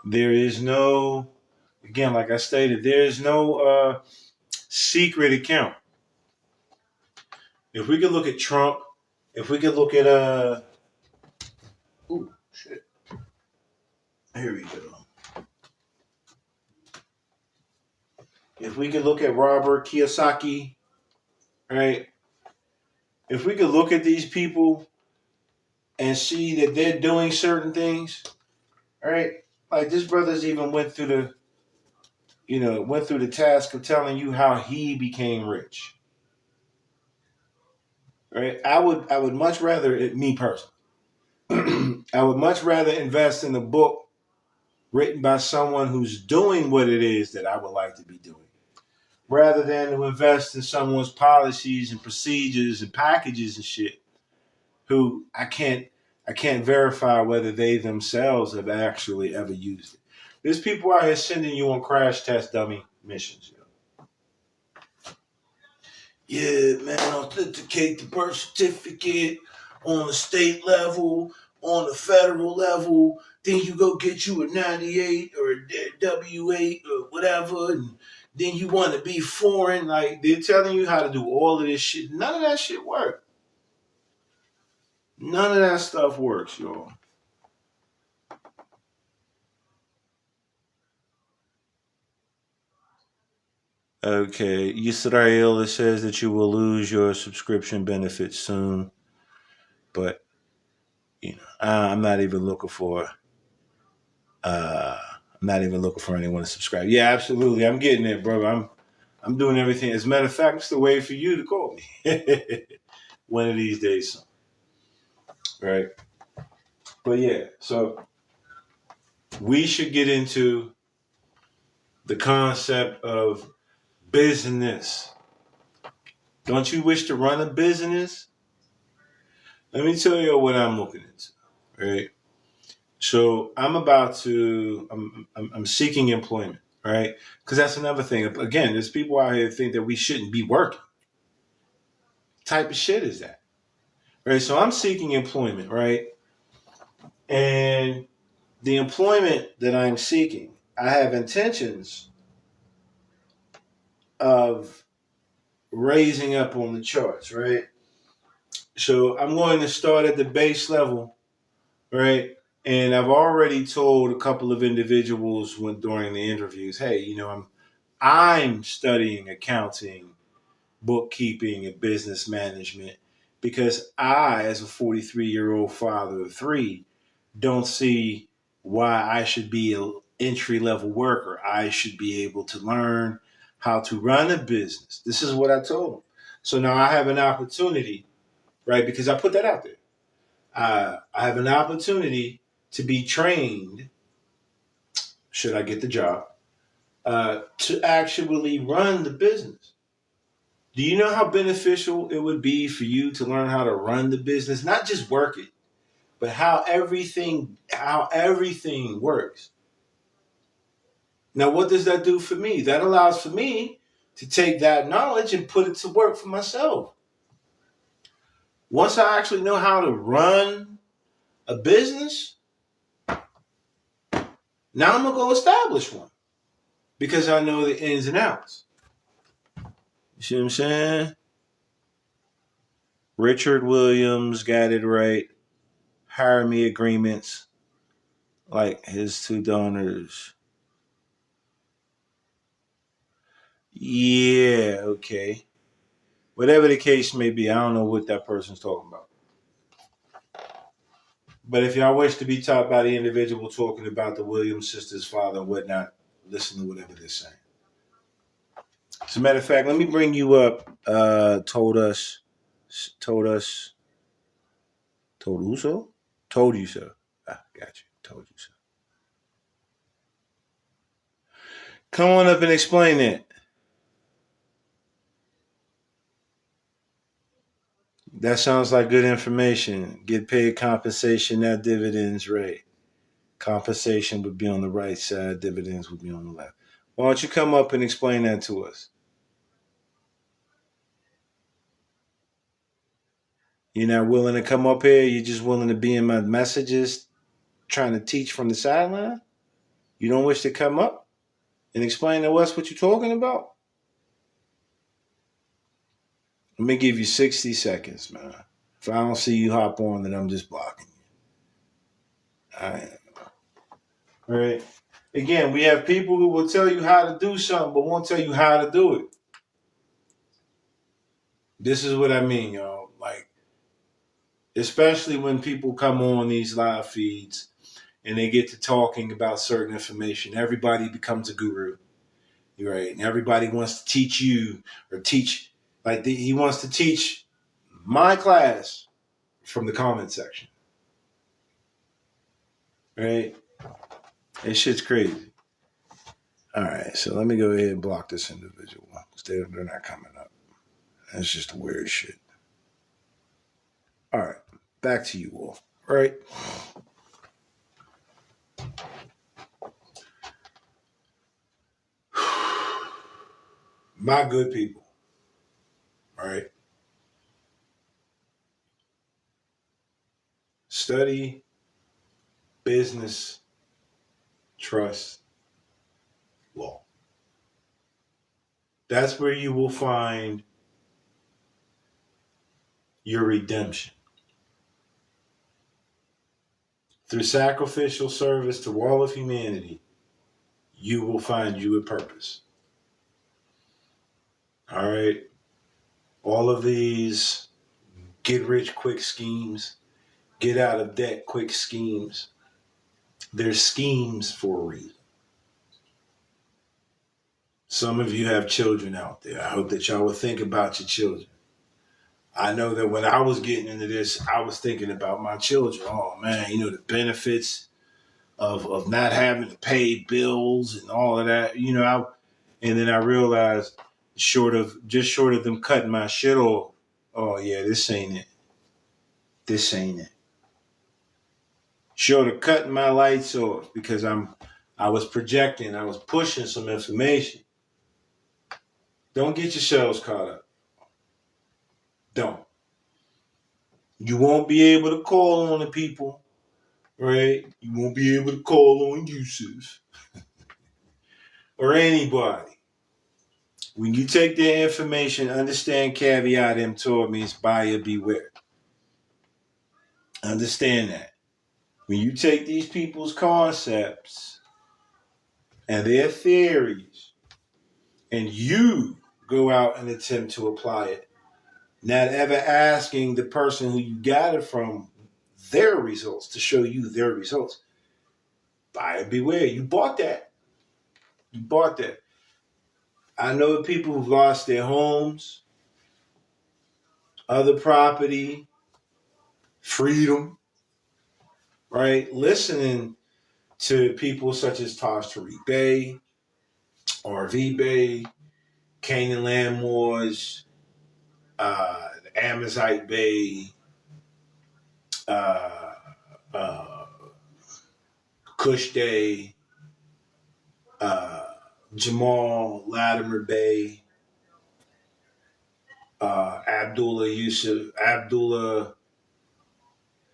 There is no, again, like I stated, there is no secret account. If we could look at Trump, if we could look at ooh, shit. Here we go. If we could look at Robert Kiyosaki, right? If we could look at these people and see that they're doing certain things, right? Like this brother's even went through the task of telling you how he became rich. Right? I would much rather, me personally, I would much rather invest in a book written by someone who's doing what it is that I would like to be doing, rather than to invest in someone's policies and procedures and packages and shit who I can't verify whether they themselves have actually ever used it. There's people out here sending you on crash test dummy missions. Yeah, man, authenticate the birth certificate on the state level, on the federal level. Then you go get you a 98 or a W8 or whatever, and then you want to be foreign. Like, they're telling you how to do all of this shit. None of that shit works. None of that stuff works, y'all. Okay, Yisrael, it says that you will lose your subscription benefits soon, but I'm not even looking for anyone to subscribe. Yeah, absolutely, I'm getting it, bro. I'm doing everything. As a matter of fact, it's the way for you to call me one of these days, right? But yeah, so we should get into the concept of business. Don't you wish to run a business? Let me tell you what I'm looking into, right? So I'm seeking employment, right? Because that's another thing. Again, there's people out here that think that we shouldn't be working. What type of shit is that? Right? So I'm seeking employment, right? And the employment that I'm seeking, I have intentions of raising up on the charts, right? So I'm going to start at the base level, right? And I've already told a couple of individuals during the interviews, hey, I'm studying accounting, bookkeeping, and business management because I, as a 43-year-old father of three, don't see why I should be an entry-level worker. I should be able to learn how to run a business. This is what I told them. So now I have an opportunity, right? Because I put that out there. I have an opportunity to be trained, should I get the job, to actually run the business. Do you know how beneficial it would be for you to learn how to run the business, not just work it, but how everything works? Now, what does that do for me? That allows for me to take that knowledge and put it to work for myself. Once I actually know how to run a business, now I'm going to go establish one because I know the ins and outs. You see what I'm saying? Richard Williams got it right. Hire me agreements like his two donors. Yeah, okay. Whatever the case may be, I don't know what that person's talking about. But if y'all wish to be taught by the individual talking about the Williams sisters' father and whatnot, listen to whatever they're saying. As a matter of fact, let me bring you up. Told you so. Ah, got you. Told you so. Come on up and explain it. That sounds like good information. Get paid compensation, not dividends rate. Compensation would be on the right side, dividends would be on the left. Why don't you come up and explain that to us? You're not willing to come up here? You're just willing to be in my messages trying to teach from the sideline? You don't wish to come up and explain to us what you're talking about? Let me give you 60 seconds, man. If I don't see you hop on, then I'm just blocking you. All right. Again, we have people who will tell you how to do something, but won't tell you how to do it. This is what I mean, y'all. Like, especially when people come on these live feeds and they get to talking about certain information, everybody becomes a guru. Right? And everybody wants to teach you or teach, he wants to teach my class from the comment section. Right? This shit's crazy. All right, so let me go ahead and block this individual because they're not coming up. That's just weird shit. All right, back to you all. All right. My good people. All right. Study business trust law. That's where you will find your redemption. Through sacrificial service to all of humanity, you will find you a purpose. All right? All of these get rich quick schemes, get out of debt quick schemes, they're schemes for a reason. Some of you have children out there. I hope that y'all will think about your children. I know that when I was getting into this, I was thinking about my children. Oh man, the benefits of not having to pay bills and all of that. And then I realized short of them cutting my shit off, oh yeah, this ain't it. This ain't it. Short of cutting my lights off because I was projecting, I was pushing some information. Don't get yourselves caught up. Don't. You won't be able to call on the people, right? You won't be able to call on Yusuf or anybody. When you take their information, understand caveat emptor means buyer beware. Understand that. When you take these people's concepts and their theories and you go out and attempt to apply it, not ever asking the person who you got it from their results to show you their results, buyer beware. You bought that. You bought that. I know people who've lost their homes, other property, freedom, right? Listening to people such as Taj Tariq Bey, RV Bey, Canaan Landmores, the Amazite Bay, uh, uh, Kush Day, uh, Jamal Latimer Bay, Abdullah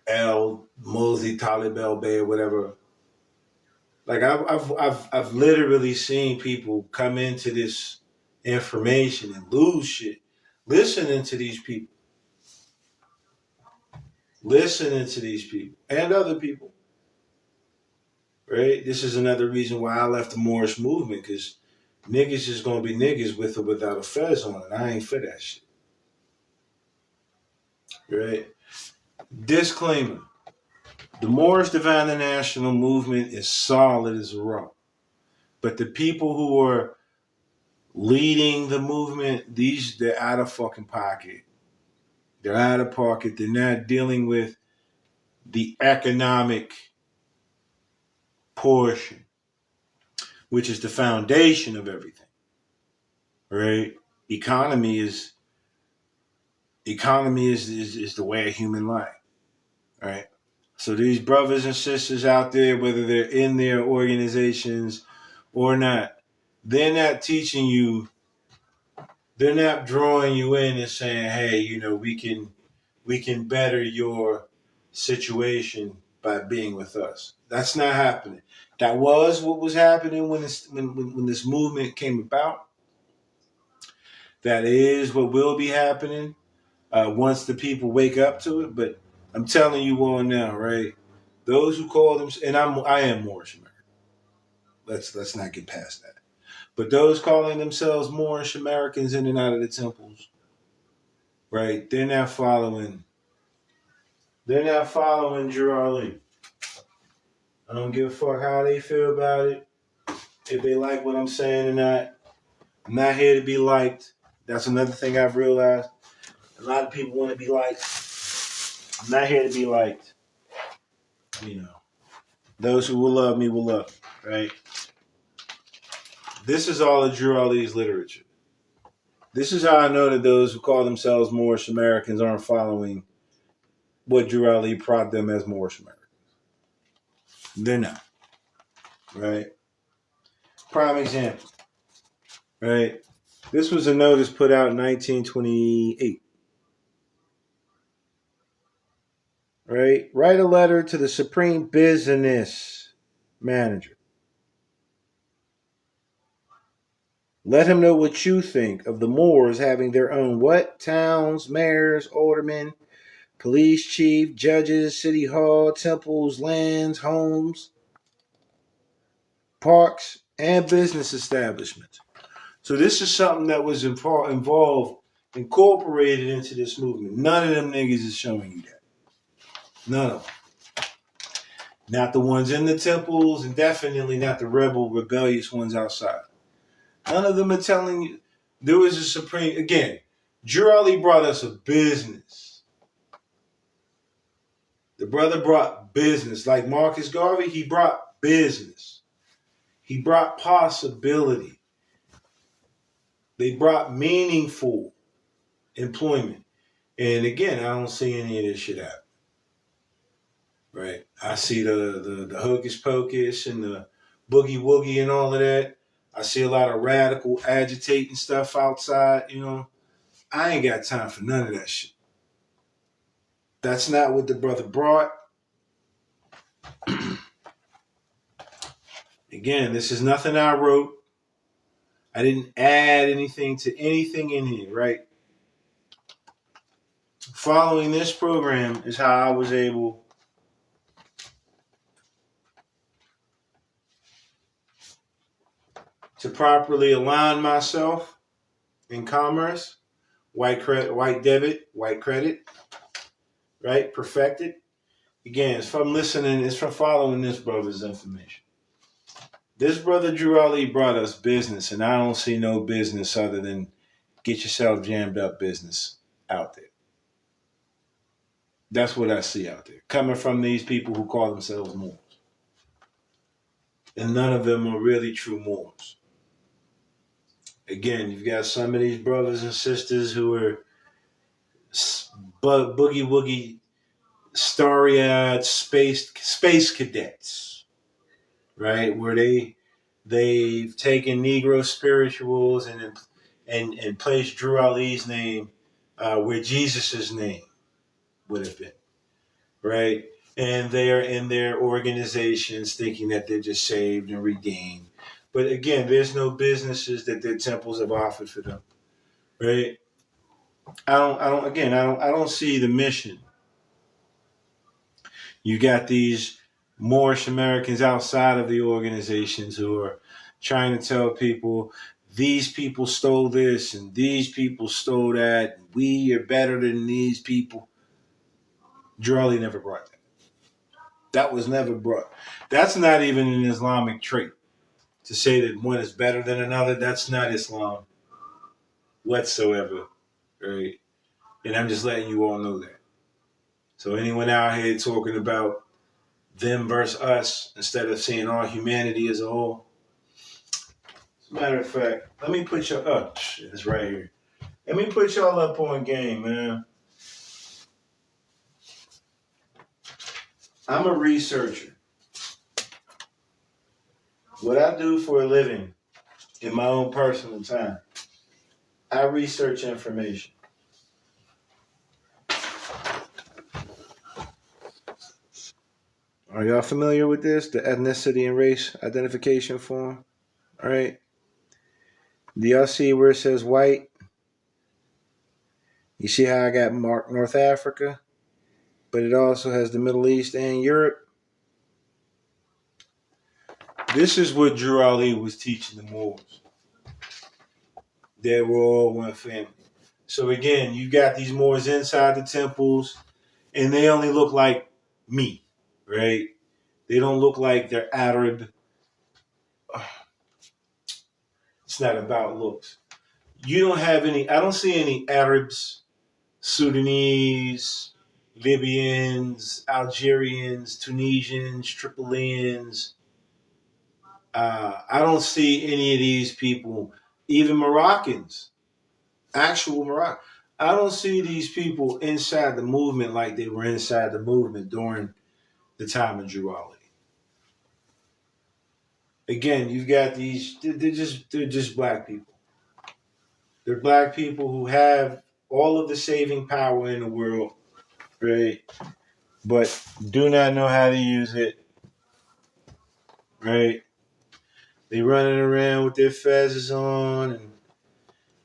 El Mosey Talib El Bay, or whatever. Like I've literally seen people come into this information and lose shit listening to these people, and other people. Right? This is another reason why I left the Moorish movement, because niggas is gonna be niggas with or without a fez on it. I ain't for that shit. Right? Disclaimer: the Moorish Divine National Movement is solid as a rock, but the people who are leading the movement, they're out of fucking pocket. They're out of pocket. They're not dealing with the economic portion, which is the foundation of everything. Right? Economy is the way of human life. Right? So these brothers and sisters out there, whether they're in their organizations or not, they're not teaching you, they're not drawing you in and saying, hey, we can better your situation by being with us. That's not happening. That was what was happening when this movement came about. That is what will be happening once the people wake up to it. But I'm telling you all now, right? Those who call them, and I am Moorish American. Let's not get past that. But those calling themselves Moorish Americans in and out of the temples, right? They're not following Jurali. I don't give a fuck how they feel about it. If they like what I'm saying or not. I'm not here to be liked. That's another thing I've realized. A lot of people want to be liked. I'm not here to be liked. Those who will love me will love, right? This is all of Drew Ali's literature. This is how I know that those who call themselves Moorish Americans aren't following what Drew Ali prodded them as Moorish Americans. They're not, right? Prime example, right? This was a notice put out in 1928. Right? Write a letter to the Supreme Business Manager. Let him know what you think of the Moors having their own what? Towns, mayors, aldermen, police chief, judges, city hall, temples, lands, homes, parks, and business establishments. So this is something that was involved, incorporated into this movement. None of them niggas is showing you that. None of them. Not the ones in the temples, and definitely not the rebellious ones outside. None of them are telling you. There was a supreme, again, Drew Ali brought us a business. The brother brought business. Like Marcus Garvey, he brought business. He brought possibility. They brought meaningful employment. And again, I don't see any of this shit happen. Right? I see the hocus pocus and the boogie woogie and all of that. I see a lot of radical agitating stuff outside, I ain't got time for none of that shit. That's not what the brother brought. Again, this is nothing I wrote. I didn't add anything to anything in here, right? Following this program is how I was able to properly align myself in commerce, white debit, white credit, right? Perfected. Again, it's from listening, it's from following this brother's information. This brother Drew Ali brought us business, and I don't see no business other than get yourself jammed up business out there. That's what I see out there, coming from these people who call themselves Moors. And none of them are really true Moors. Again, you've got some of these brothers and sisters who are boogie woogie, starry-eyed space cadets, right? Where they've taken Negro spirituals and placed Drew Ali's name where Jesus's name would have been, right? And they are in their organizations thinking that they're just saved and redeemed. But again, there's no businesses that their temples have offered for them, right? I don't see the mission. You got these Moorish Americans outside of the organizations who are trying to tell people these people stole this and these people stole that. And we are better than these people. Drew Ali never brought that. That was never brought. That's not even an Islamic trait. To say that one is better than another, that's not Islam whatsoever, right? And I'm just letting you all know that. So anyone out here talking about them versus us instead of seeing all humanity as a whole. As a matter of fact, let me put y'all up. It's right here. Let me put y'all up on game, man. I'm a researcher. What I do for a living in my own personal time, I research information. Are y'all familiar with this? The ethnicity and race identification form? All right. Do y'all see where it says white? You see how I got marked North Africa? But it also has the Middle East and Europe. This is what Drew Ali was teaching the Moors. They were all one family. So again, you got these Moors inside the temples, and they only look like me, right? They don't look like they're Arab. It's not about looks. You don't have any, I don't see any Arabs, Sudanese, Libyans, Algerians, Tunisians, Tripolians. I don't see any of these people, even Moroccans, actual Moroccan. I don't see these people inside the movement like they were inside the movement during the time of Drew Ali. Again, you've got these, they're just black people. They're black people who have all of the saving power in the world, right? But do not know how to use it, right? They running around with their fezzes on and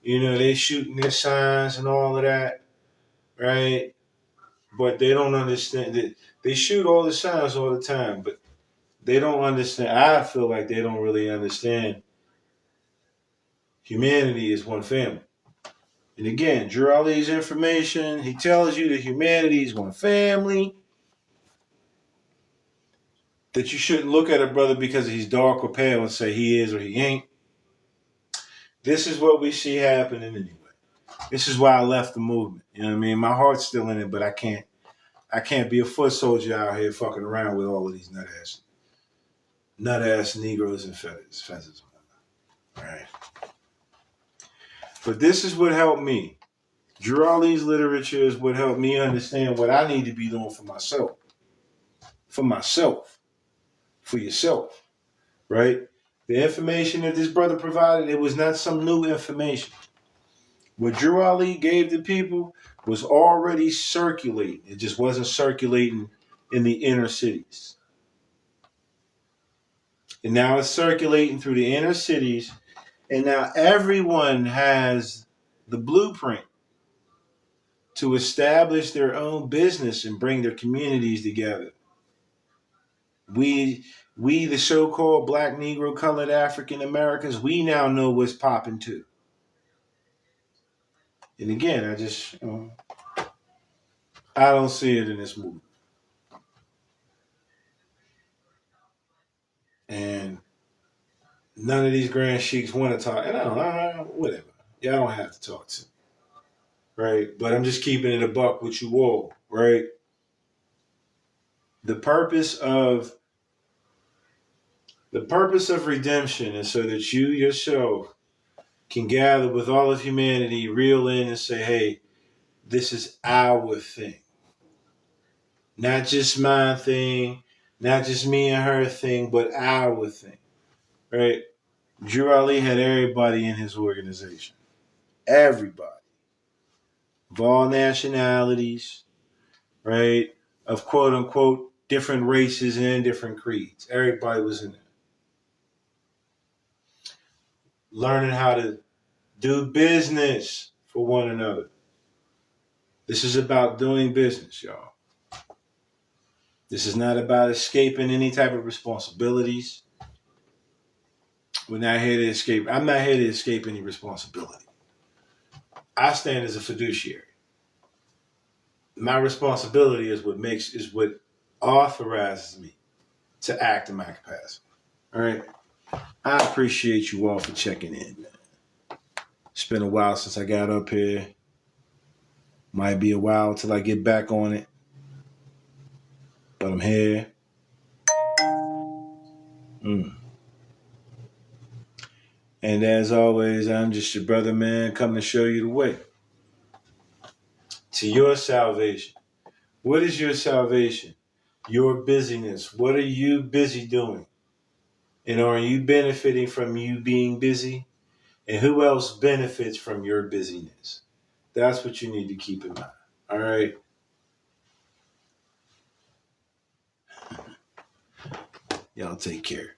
they shooting their signs and all of that, right? But they don't understand that they shoot all the signs all the time, but they don't understand. I feel like they don't really understand humanity is one family. And again, Drew Ali's information, he tells you that humanity is one family, that you shouldn't look at a brother because he's dark or pale and say he is or he ain't. This is what we see happening anyway. This is why I left the movement. You know what I mean? My heart's still in it, but I can't be a foot soldier out here fucking around with all of these nut ass Negroes and feathers. All right. But this is what helped me. Drew Ali's literature is what helped me understand what I need to be doing for myself. For myself. For yourself. Right? The information that this brother provided, it was not some new information. What Drew Ali gave the people was already circulating. It just wasn't circulating in the inner cities. And now it's circulating through the inner cities. And now everyone has the blueprint to establish their own business and bring their communities together. We the so-called Black, Negro, colored African Americans, we now know what's popping too. And again, I don't see it in this movie. And none of these grand sheiks want to talk. And I don't, whatever. Y'all don't have to talk to me. Right? But I'm just keeping it a buck with you all. Right? The purpose of redemption is so that you yourself can gather with all of humanity, reel in and say, hey, this is our thing. Not just my thing, not just me and her thing, but our thing. Right? Drew Ali had everybody in his organization. Everybody. Of all nationalities, right? Of quote unquote different races and different creeds. Everybody was in there. Learning how to do business for one another. This is about doing business, y'all. This is not about escaping any type of responsibilities. We're not here to escape. I'm not here to escape any responsibility. I stand as a fiduciary. My responsibility is what authorizes me to act in my capacity. All right. I appreciate you all for checking in, man. It's been a while since I got up here. Might be a while till I get back on it. But I'm here. And as always, I'm just your brother, man, coming to show you the way to your salvation. What is your salvation? Your busyness. What are you busy doing? And are you benefiting from you being busy? And who else benefits from your busyness? That's what you need to keep in mind. All right. Y'all take care.